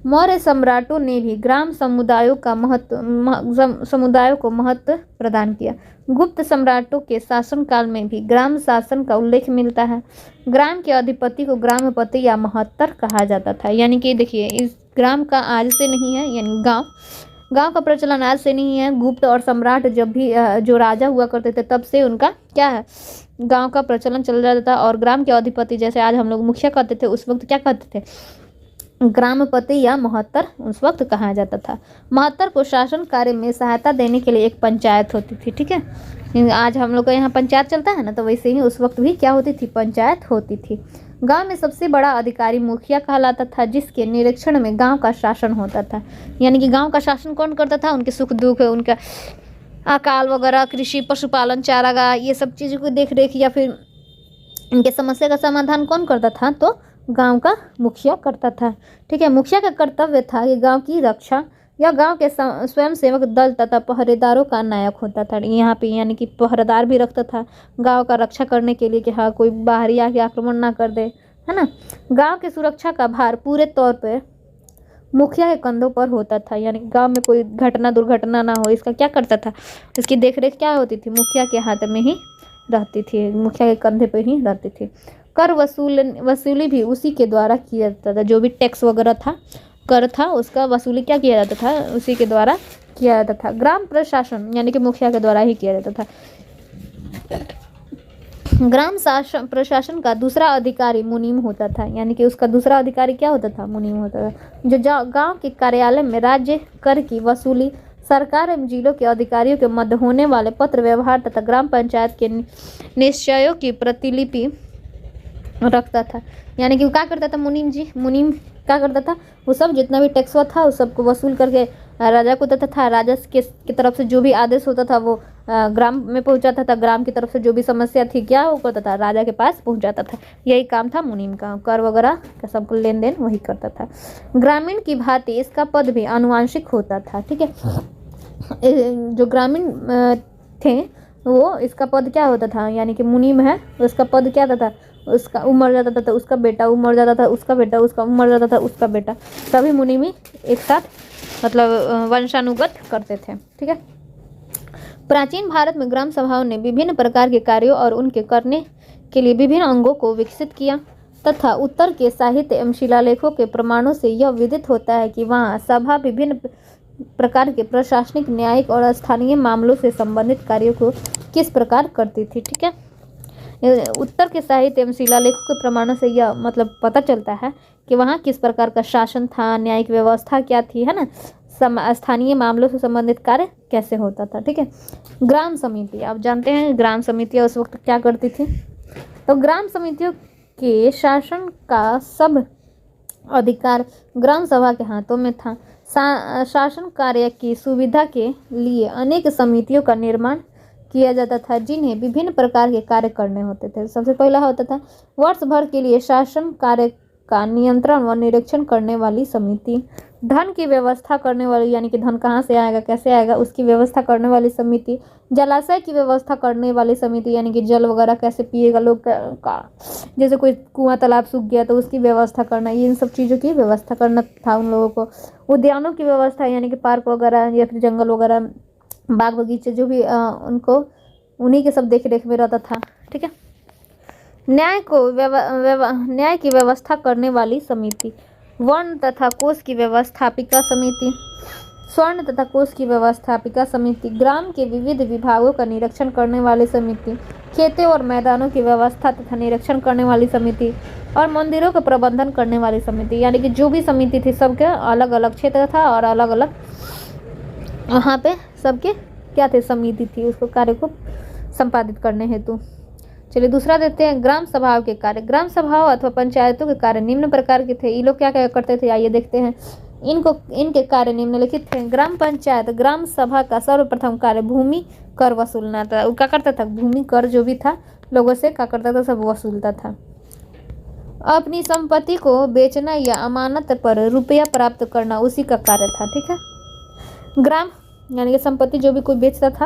मौर्य सम्राटों ने भी ग्राम समुदायों को महत्व प्रदान किया। गुप्त सम्राटों के शासनकाल में भी ग्राम शासन का उल्लेख मिलता है। ग्राम के अधिपति को ग्रामपति या महत्तर कहा जाता था। यानी कि देखिए, इस ग्राम का आज से नहीं है, यानी गांव का प्रचलन आज से नहीं है। गुप्त और सम्राट जब भी जो राजा हुआ करते थे तब से उनका क्या है, गांव का प्रचलन चल जाता था। और ग्राम के अधिपति जैसे आज हम लोग मुखिया कहते थे, उस वक्त क्या कहते थे? ग्रामपति या महत्तर उस वक्त कहा जाता था। महत्तर को शासन कार्य में सहायता देने के लिए एक पंचायत होती थी, ठीक है। आज हम लोग का यहाँ पंचायत चलता है ना, तो वैसे ही उस वक्त भी क्या होती थी? पंचायत होती थी। गांव में सबसे बड़ा अधिकारी मुखिया कहलाता था, जिसके निरीक्षण में गांव का शासन होता था। यानी कि गांव का शासन कौन करता था? उनके सुख दुख, उनका अकाल वगैरह, कृषि, पशुपालन, चारागाह, ये सब चीज़ों की देख रेख या फिर इनके समस्या का समाधान कौन करता था? तो गांव का मुखिया करता था। ठीक है, मुखिया का कर्तव्य था कि गांव की रक्षा या गांव के स्वयं सेवक दल तथा पहरेदारों का नायक होता था। यहाँ पे यानी कि पहरेदार भी रखता था गांव का रक्षा करने के लिए कि हाँ कोई बाहरी आके आक्रमण ना कर दे, है ना। गांव की सुरक्षा का भार पूरे तौर पर मुखिया के कंधों पर होता था। यानी गांव में कोई घटना दुर्घटना ना हो, इसका क्या करता था? इसकी देखरेख क्या होती थी? मुखिया के हाथ में ही रहती थी, मुखिया के कंधे पर ही रहती थी। कर वसूली भी उसी के द्वारा किया जाता था। जो भी टैक्स वगैरह था, कर था, उसका वसूली क्या किया जाता था? उसी के द्वारा किया जाता था। ग्राम प्रशासन यानी कि मुखिया के द्वारा ही किया जाता था। ग्राम शासन प्रशासन का दूसरा अधिकारी मुनीम होता था। यानी कि उसका दूसरा अधिकारी क्या होता था? मुनीम होता था। जो गांव के कार्यालय में राज्य कर की वसूली, सरकार एवं जिलों के अधिकारियों के मध्य होने वाले पत्र व्यवहार तथा ग्राम पंचायत के निश्चयों की प्रतिलिपि रखता था। यानी कि वो क्या करता था? मुनीम क्या करता था? वो सब जितना भी टैक्स था उस सबको वसूल करके राजा को देता था। राजा की तरफ से जो भी आदेश होता था वो ग्राम में पहुंचाता था। ग्राम की तरफ से जो भी समस्या थी क्या वो करता था? राजा के पास पहुंचाता था। यही काम था मुनीम का। कर वगैरह का सबको लेन देन वही करता था। ग्रामीण की भांति इसका पद भी आनुवांशिक होता था। ठीक है, जो ग्रामीण थे वो इसका पद क्या होता था? यानी कि मुनीम है, उसका पद क्या था? उसका उमर जाता था तो उसका बेटा, उमर जाता था उसका बेटा, उसका उमर जाता था उसका बेटा, सभी मुनीमी एक साथ मतलब वंशानुगत करते थे। ठीक है, प्राचीन भारत में ग्राम सभाओं ने विभिन्न प्रकार के कार्यों और उनके करने के लिए विभिन्न अंगों को विकसित किया तथा उत्तर के साहित्य एवं शिलालेखों के प्रमाणों से यह विदित होता है कि वहाँ सभा विभिन्न प्रकार के प्रशासनिक, न्यायिक और स्थानीय मामलों से संबंधित कार्यों को किस प्रकार करती थी। ठीक है, उत्तर के साहित्य एवं शिलालेखों के प्रमाणों से यह मतलब पता चलता है कि वहाँ किस प्रकार का शासन था, न्यायिक व्यवस्था क्या थी, है ना, स्थानीय मामलों से संबंधित कार्य कैसे होता था। ठीक है, ग्राम समिति, आप जानते हैं ग्राम समितियाँ उस वक्त क्या करती थी? तो ग्राम समितियों के शासन का सब अधिकार ग्राम सभा के हाथों में था। शासन कार्य की सुविधा के लिए अनेक समितियों का निर्माण किया जाता था जिन्हें विभिन्न प्रकार के कार्य करने होते थे। सबसे पहला होता था वर्ष भर के लिए शासन कार्य का नियंत्रण व निरीक्षण करने वाली समिति, धन की व्यवस्था करने वाली यानी कि धन कहाँ से आएगा, कैसे आएगा, उसकी व्यवस्था करने वाली समिति, जलाशय की व्यवस्था करने वाली समिति यानी कि जल वगैरह कैसे पिएगा लोग का, जैसे कोई कुआं तालाब सूख गया तो उसकी व्यवस्था करना, ये इन सब चीज़ों की व्यवस्था करना था उन लोगों को। उद्यानों की व्यवस्था यानी कि पार्क वगैरह या फिर जंगल वगैरह, बाग बगीचे जो भी उनको उन्हीं के सब देख रेख में रहता था। ठीक है, न्याय की व्यवस्था करने वाली समिति, वर्ण तथा कोष की व्यवस्थापिका समिति, स्वर्ण तथा कोष की व्यवस्थापिका समिति, ग्राम के विविध विभागों का निरीक्षण करने वाली समिति, खेतों और मैदानों की व्यवस्था तथा निरीक्षण करने वाली समिति और मंदिरों का प्रबंधन करने वाली समिति। यानी कि जो भी समिति थी सबके अलग अलग क्षेत्र था और अलग अलग वहाँ पे सबके क्या थे? समिति थी उसको कार्य को संपादित करने हेतु। चलिए दूसरा देते हैं ग्राम सभाओं के कार्य। ग्राम सभाओं अथवा पंचायतों के कार्य निम्न प्रकार के थे। ये लोग क्या क्या करते थे आइए देखते हैं। इनके कार्य निम्नलिखित थे। ग्राम पंचायत ग्राम सभा का सर्वप्रथम कार्य भूमि कर वसूलना था। वो क्या करता था? भूमि कर जो भी था लोगों से क्या करता था? सब वसूलता था। अपनी संपत्ति को बेचना या अमानत पर रुपया प्राप्त करना उसी का कार्य था। ठीक है, ग्राम यानी कि संपत्ति जो भी कोई बेचता था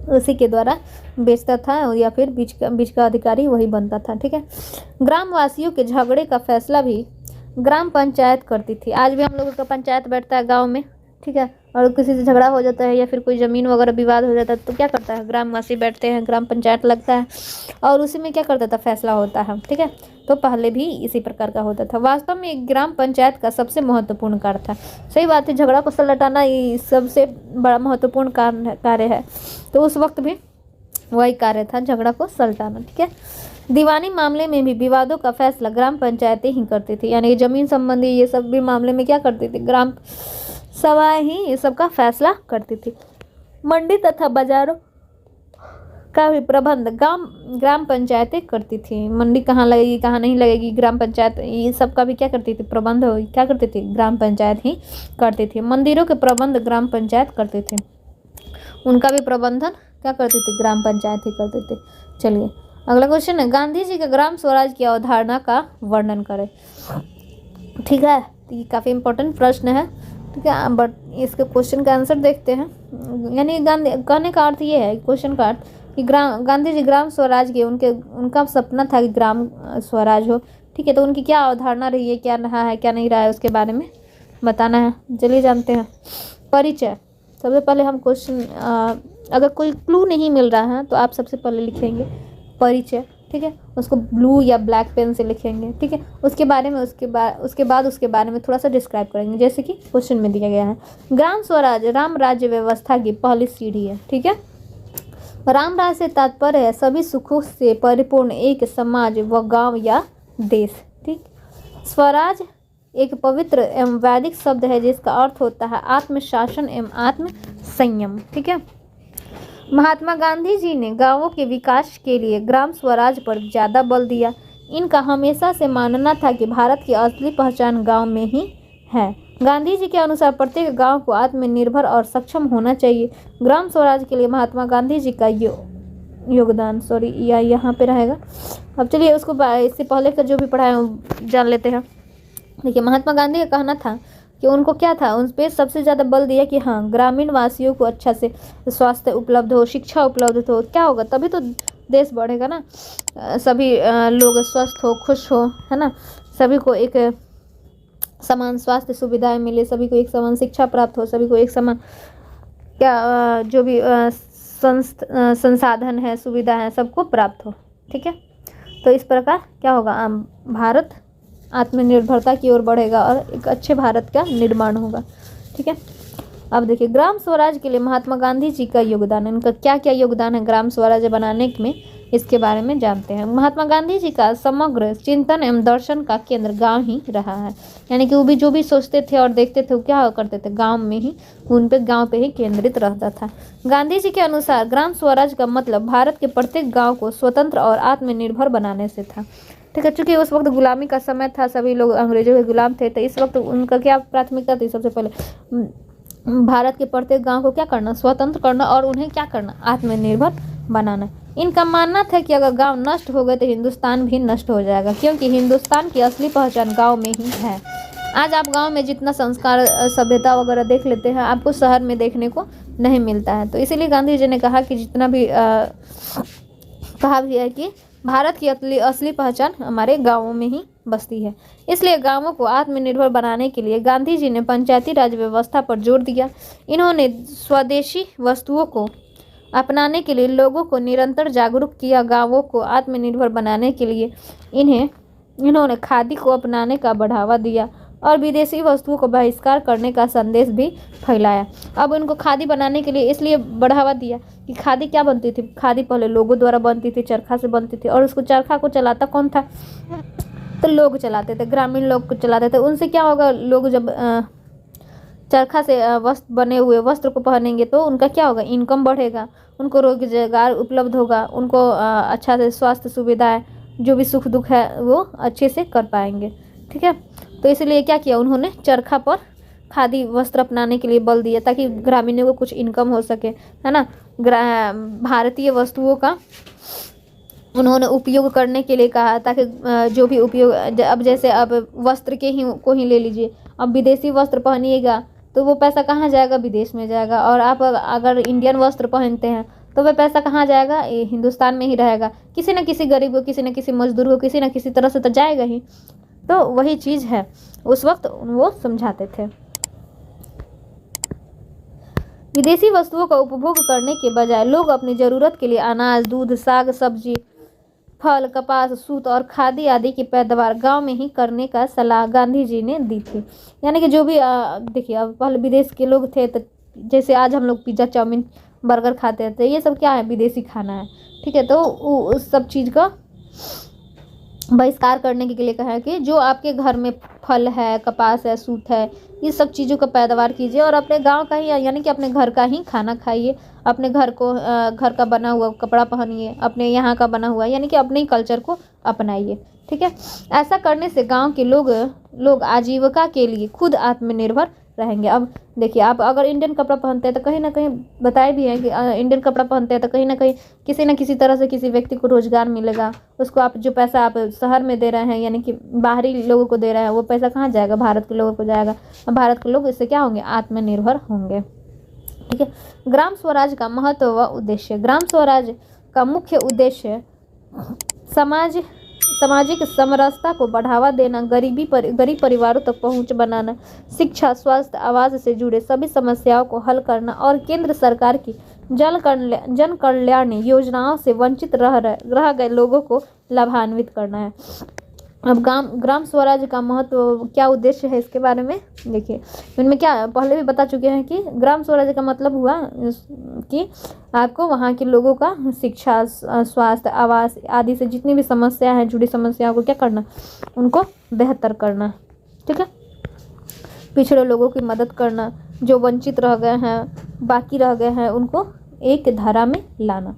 उसी के द्वारा बेचता था या फिर बीच का अधिकारी वही बनता था। ठीक है, ग्रामवासियों के झगड़े का फैसला भी ग्राम पंचायत करती थी। आज भी हम लोगों का पंचायत बैठता है गांव में। ठीक है, और किसी से झगड़ा हो जाता है या फिर कोई ज़मीन वगैरह विवाद हो जाता है तो क्या करता है? ग्रामवासी बैठते हैं, ग्राम पंचायत लगता है और उसी में क्या करता था? फैसला होता है। ठीक है, तो पहले भी इसी प्रकार का होता था। वास्तव में एक ग्राम पंचायत का सबसे महत्वपूर्ण कार्य था। सही बात है, झगड़ा को सुलझाना ये सबसे बड़ा महत्वपूर्ण कार्य है, तो उस वक्त भी वही कार्य था, झगड़ा को सुलझाना। ठीक है, दीवानी मामले में भी विवादों का फैसला ग्राम पंचायतें ही करती थी। यानी जमीन संबंधी ये सब भी मामले में क्या करती थी? ग्राम सभा ही ये सब का फैसला करती थी। मंडी तथा बाजारों का भी प्रबंध ग्राम पंचायतें करती थी। मंडी कहाँ लगेगी कहाँ नहीं लगेगी, ग्राम पंचायत ये सब का भी क्या करती थी? प्रबंध क्या करती थी? ग्राम पंचायत ही करती थी। मंदिरों के प्रबंध ग्राम पंचायत करती थी। उनका भी प्रबंधन क्या करती थी, ग्राम पंचायत ही करते थे। चलिए अगला क्वेश्चन है, गांधी जी के ग्राम स्वराज की अवधारणा का वर्णन करें। ठीक है, तो ये काफ़ी इंपॉर्टेंट प्रश्न है। ठीक है, बट इसके क्वेश्चन का आंसर देखते हैं। यानी गांधी कहने का अर्थ ये है, क्वेश्चन का अर्थ कि गांधी जी ग्राम स्वराज के उनका सपना था कि ग्राम स्वराज हो। ठीक है, तो उनकी क्या अवधारणा रही है, क्या रहा है, क्या नहीं रहा है, उसके बारे में बताना है। चलिए जानते हैं। परिचय, सबसे पहले हम क्वेश्चन अगर कोई क्लू नहीं मिल रहा है तो आप सबसे पहले लिखेंगे परिचय। ठीक है, उसको ब्लू या ब्लैक पेन से लिखेंगे। ठीक है, उसके बारे में उसके बाद उसके बारे में थोड़ा सा डिस्क्राइब करेंगे, जैसे कि क्वेश्चन में दिया गया है। ग्राम स्वराज राम राज्य व्यवस्था की पहली सीढ़ी है। ठीक है, राम राज्य से तात्पर्य है सभी सुखों से परिपूर्ण एक समाज व गांव या देश। ठीक, स्वराज एक पवित्र एवं वैदिक शब्द है जिसका अर्थ होता है आत्मशासन एवं आत्म संयम। ठीक है, महात्मा गांधी जी ने गांवों के विकास के लिए ग्राम स्वराज पर ज़्यादा बल दिया। इनका हमेशा से मानना था कि भारत की असली पहचान गांव में ही है। गांधी जी के अनुसार प्रत्येक गांव को आत्मनिर्भर और सक्षम होना चाहिए। ग्राम स्वराज के लिए महात्मा गांधी जी का योगदान या यहाँ पे रहेगा। अब चलिए उसको इससे पहले का जो भी पढ़ा है जान लेते हैं। देखिए, महात्मा गांधी का कहना था कि उनको क्या था, उन पर सबसे ज़्यादा बल दिया कि हाँ, ग्रामीण वासियों को अच्छा से स्वास्थ्य उपलब्ध हो, शिक्षा उपलब्ध हो। क्या होगा, तभी तो देश बढ़ेगा ना। सभी लोग स्वस्थ हो, खुश हो, है ना। सभी को एक समान स्वास्थ्य सुविधाएं मिले, सभी को एक समान शिक्षा प्राप्त हो, सभी को एक समान क्या जो भी संसाधन है, सुविधा है, सबको प्राप्त हो। ठीक है, तो इस प्रकार क्या होगा, भारत आत्मनिर्भरता की ओर बढ़ेगा और एक अच्छे भारत का निर्माण होगा। ठीक है, अब देखिए ग्राम स्वराज के लिए महात्मा गांधी जी का योगदान है। उनका क्या क्या योगदान है ग्राम स्वराज बनाने में, इसके बारे में जानते हैं। महात्मा गांधी जी का समग्र चिंतन एवं दर्शन का केंद्र गांव ही रहा है। यानी कि वो भी जो भी सोचते थे और देखते थे वो क्या करते थे, गांव में ही, उन पे गांव पे ही केंद्रित रहता था। गांधी जी के अनुसार ग्राम स्वराज का मतलब भारत के प्रत्येक गाँव को स्वतंत्र और आत्मनिर्भर बनाने से था। ठीक है, चूंकि उस वक्त गुलामी का समय था, सभी लोग अंग्रेजों के गुलाम थे, तो इस वक्त उनका क्या प्राथमिकता थी, सबसे पहले भारत के प्रत्येक गांव को क्या करना, स्वतंत्र करना और उन्हें क्या करना, आत्मनिर्भर बनाना। इनका मानना था कि अगर गांव नष्ट हो गए तो हिंदुस्तान भी नष्ट हो जाएगा, क्योंकि हिंदुस्तान की असली पहचान गांव में ही है। आज आप गांव में जितना संस्कार सभ्यता वगैरह देख लेते हैं, आपको शहर में देखने को नहीं मिलता है। तो इसीलिए गांधी जी ने कहा कि जितना भी कहा भी है कि भारत की असली पहचान हमारे गांवों में ही बसती है। इसलिए गांवों को आत्मनिर्भर बनाने के लिए गांधी जी ने पंचायती राज व्यवस्था पर जोर दिया। इन्होंने स्वदेशी वस्तुओं को अपनाने के लिए लोगों को निरंतर जागरूक किया। गांवों को आत्मनिर्भर बनाने के लिए इन्होंने खादी को अपनाने का बढ़ावा दिया और विदेशी वस्तुओं को बहिष्कार करने का संदेश भी फैलाया। अब उनको खादी बनाने के लिए इसलिए बढ़ावा दिया कि खादी क्या बनती थी, खादी पहले लोगों द्वारा बनती थी, चरखा से बनती थी, और उसको चरखा को चलाता कौन था, तो लोग चलाते थे, ग्रामीण लोग को चलाते थे। उनसे क्या होगा, लोग जब चरखा से वस्त्र बने हुए वस्त्र को पहनेंगे तो उनका क्या होगा, इनकम बढ़ेगा, उनको रोजगार उपलब्ध होगा, उनको अच्छा से स्वास्थ्य सुविधाएं, जो भी सुख दुख है वो अच्छे से कर पाएंगे। ठीक है, तो इसलिए क्या किया, उन्होंने चरखा पर खादी वस्त्र अपनाने के लिए बल दिया ताकि ग्रामीणों को कुछ इनकम हो सके, है ना। भारतीय वस्तुओं का उन्होंने उपयोग करने के लिए कहा ताकि जो भी उपयोग, अब जैसे अब वस्त्र को ही ले लीजिए, अब विदेशी वस्त्र पहनिएगा तो वो पैसा कहाँ जाएगा, विदेश में जाएगा। और आप अगर इंडियन वस्त्र पहनते हैं तो वह पैसा कहाँ जाएगा, हिंदुस्तान में ही रहेगा। किसी न किसी गरीब को, किसी न किसी मजदूर को, किसी न किसी तरह से तो जाएगा ही। तो वही चीज़ है, उस वक्त वो समझाते थे। विदेशी वस्तुओं का उपभोग करने के बजाय लोग अपनी ज़रूरत के लिए अनाज, दूध, साग सब्जी, फल, कपास, सूत और खादी आदि की पैदावार गांव में ही करने का सलाह गांधी जी ने दी थी। यानी कि जो भी देखिए, अब पहले विदेश के लोग थे, तो जैसे आज हम लोग पिज़्ज़ा, चाउमीन, बर्गर खाते थे, ये सब क्या है, विदेशी खाना है। ठीक है, तो उस सब चीज़ का बहिष्कार करने के लिए कहा है कि जो आपके घर में फल है, कपास है, सूत है, ये सब चीज़ों का पैदावार कीजिए और अपने गांव का ही, यानी कि अपने घर का ही खाना खाइए, अपने घर का बना हुआ कपड़ा पहनिए, अपने यहाँ का बना हुआ, यानी कि अपने ही कल्चर को अपनाइए। ठीक है, ऐसा करने से गांव के लोग आजीविका के लिए खुद आत्मनिर्भर रहेंगे। अब देखिए, आप अगर इंडियन कपड़ा पहनते हैं तो कहीं ना कहीं बताए भी हैं कि इंडियन कपड़ा पहनते हैं तो कहीं ना कहीं किसी न किसी तरह से किसी व्यक्ति को रोजगार मिलेगा। उसको आप जो पैसा आप शहर में दे रहे हैं, यानी कि बाहरी लोगों को दे रहे हैं, वो पैसा कहाँ जाएगा? भारत के लोगों को जाएगा। और भारत के लोग इससे क्या होंगे? आत्मनिर्भर होंगे। ठीक है। ग्राम स्वराज का महत्व व उद्देश्य। ग्राम स्वराज का मुख्य उद्देश्य सामाजिक समरसता को बढ़ावा देना, गरीब परिवारों तक पहुंच बनाना, शिक्षा, स्वास्थ्य, आवास से जुड़े सभी समस्याओं को हल करना और केंद्र सरकार की जन कल्याण योजनाओं से वंचित रह गए लोगों को लाभान्वित करना है। अब ग्राम स्वराज का महत्व, क्या उद्देश्य है इसके बारे में देखिए। इनमें क्या पहले भी बता चुके हैं कि ग्राम स्वराज का मतलब हुआ कि आपको वहाँ के लोगों का शिक्षा, स्वास्थ्य, आवास आदि से जितनी भी समस्या है, जुड़ी समस्याओं को क्या करना? उनको बेहतर करना। ठीक है। पिछड़े लोगों की मदद करना, जो वंचित रह गए हैं, बाकी रह गए हैं, उनको एक धारा में लाना।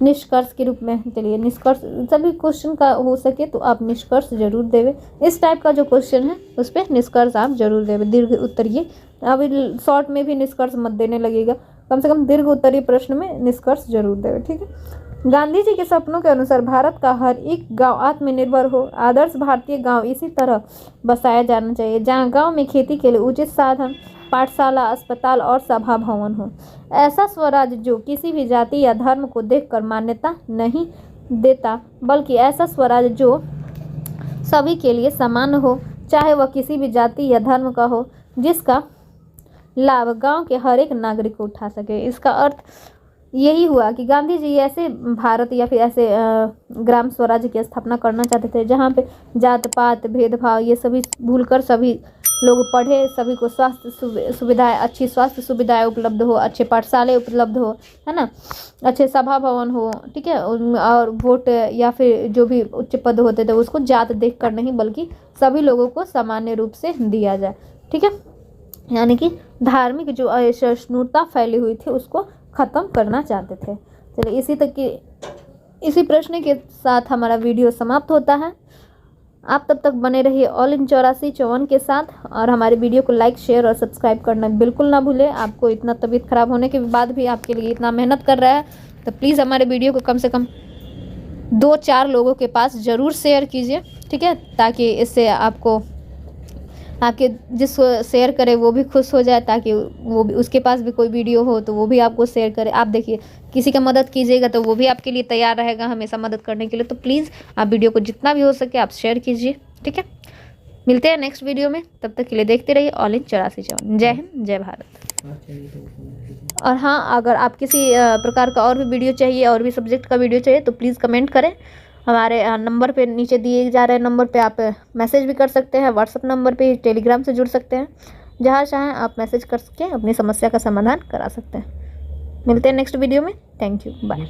निष्कर्ष के रूप में, चलिए निष्कर्ष, सभी क्वेश्चन का हो सके तो आप निष्कर्ष जरूर देवे। इस टाइप का जो क्वेश्चन है उस पर निष्कर्ष आप जरूर देवे। दीर्घ उत्तरीय, अभी शॉर्ट में भी निष्कर्ष मत देने लगेगा, कम से कम दीर्घ उत्तरीय प्रश्न में निष्कर्ष जरूर देवे। ठीक है। गांधी जी के सपनों के अनुसार भारत का हर एक गांव आत्मनिर्भर हो। आदर्श भारतीय गांव इसी तरह बसाया जाना चाहिए, जहां गांव में खेती के लिए उचित साधन, पाठशाला, अस्पताल और सभा भवन हो। ऐसा स्वराज जो किसी भी जाति या धर्म को देखकर मान्यता नहीं देता, बल्कि ऐसा स्वराज जो सभी के लिए समान हो, चाहे वह किसी भी जाति या धर्म का हो, जिसका लाभ गांव के हर एक नागरिक को उठा सके। इसका अर्थ यही हुआ कि गांधी जी ऐसे भारत या फिर ऐसे ग्राम स्वराज की स्थापना करना चाहते थे जहाँ पे जात पात भेदभाव ये सभी भूलकर सभी लोग पढ़े, सभी को स्वास्थ्य सुविधाएं, अच्छी स्वास्थ्य सुविधाएं उपलब्ध हो, अच्छे पाठशाले उपलब्ध हो, है ना, अच्छे सभा भवन हो। ठीक है। और वोट या फिर जो भी उच्च पद होते थे उसको जात देख कर नहीं, बल्कि सभी लोगों को सामान्य रूप से दिया जाए। ठीक है। यानी कि धार्मिक जो असहिष्णुता फैली हुई थी उसको ख़त्म करना चाहते थे। चलिए इसी प्रश्न के साथ हमारा वीडियो समाप्त होता है। आप तब तक बने रहिए ऑल इन 8454 के साथ, और हमारे वीडियो को लाइक, शेयर और सब्सक्राइब करना बिल्कुल ना भूलें। आपको इतना तबीयत खराब होने के बाद भी आपके लिए इतना मेहनत कर रहा है तो प्लीज़ हमारे वीडियो को कम से कम 2-4 लोगों के पास ज़रूर शेयर कीजिए। ठीक है। ताकि इससे आपके जिसको शेयर करे वो भी खुश हो जाए, ताकि वो भी, उसके पास भी कोई वीडियो हो तो वो भी आपको शेयर करे। आप देखिए, किसी का मदद कीजिएगा तो वो भी आपके लिए तैयार रहेगा हमेशा मदद करने के लिए। तो प्लीज़ आप वीडियो को जितना भी हो सके आप शेयर कीजिए। ठीक है। मिलते हैं नेक्स्ट वीडियो में, तब तक के लिए देखते रहिए ऑल इन 8454। जय हिंद, जय भारत। और हाँ, अगर आप किसी प्रकार का और भी वीडियो चाहिए, और भी सब्जेक्ट का वीडियो चाहिए, तो प्लीज़ कमेंट करें। हमारे नंबर पे, नीचे दिए जा रहे नंबर पे आप मैसेज भी कर सकते हैं, व्हाट्सएप नंबर पे, टेलीग्राम से जुड़ सकते हैं। जहाँ चाहें आप मैसेज कर के अपनी समस्या का समाधान करा सकते हैं। मिलते हैं नेक्स्ट वीडियो में। Thank you, bye.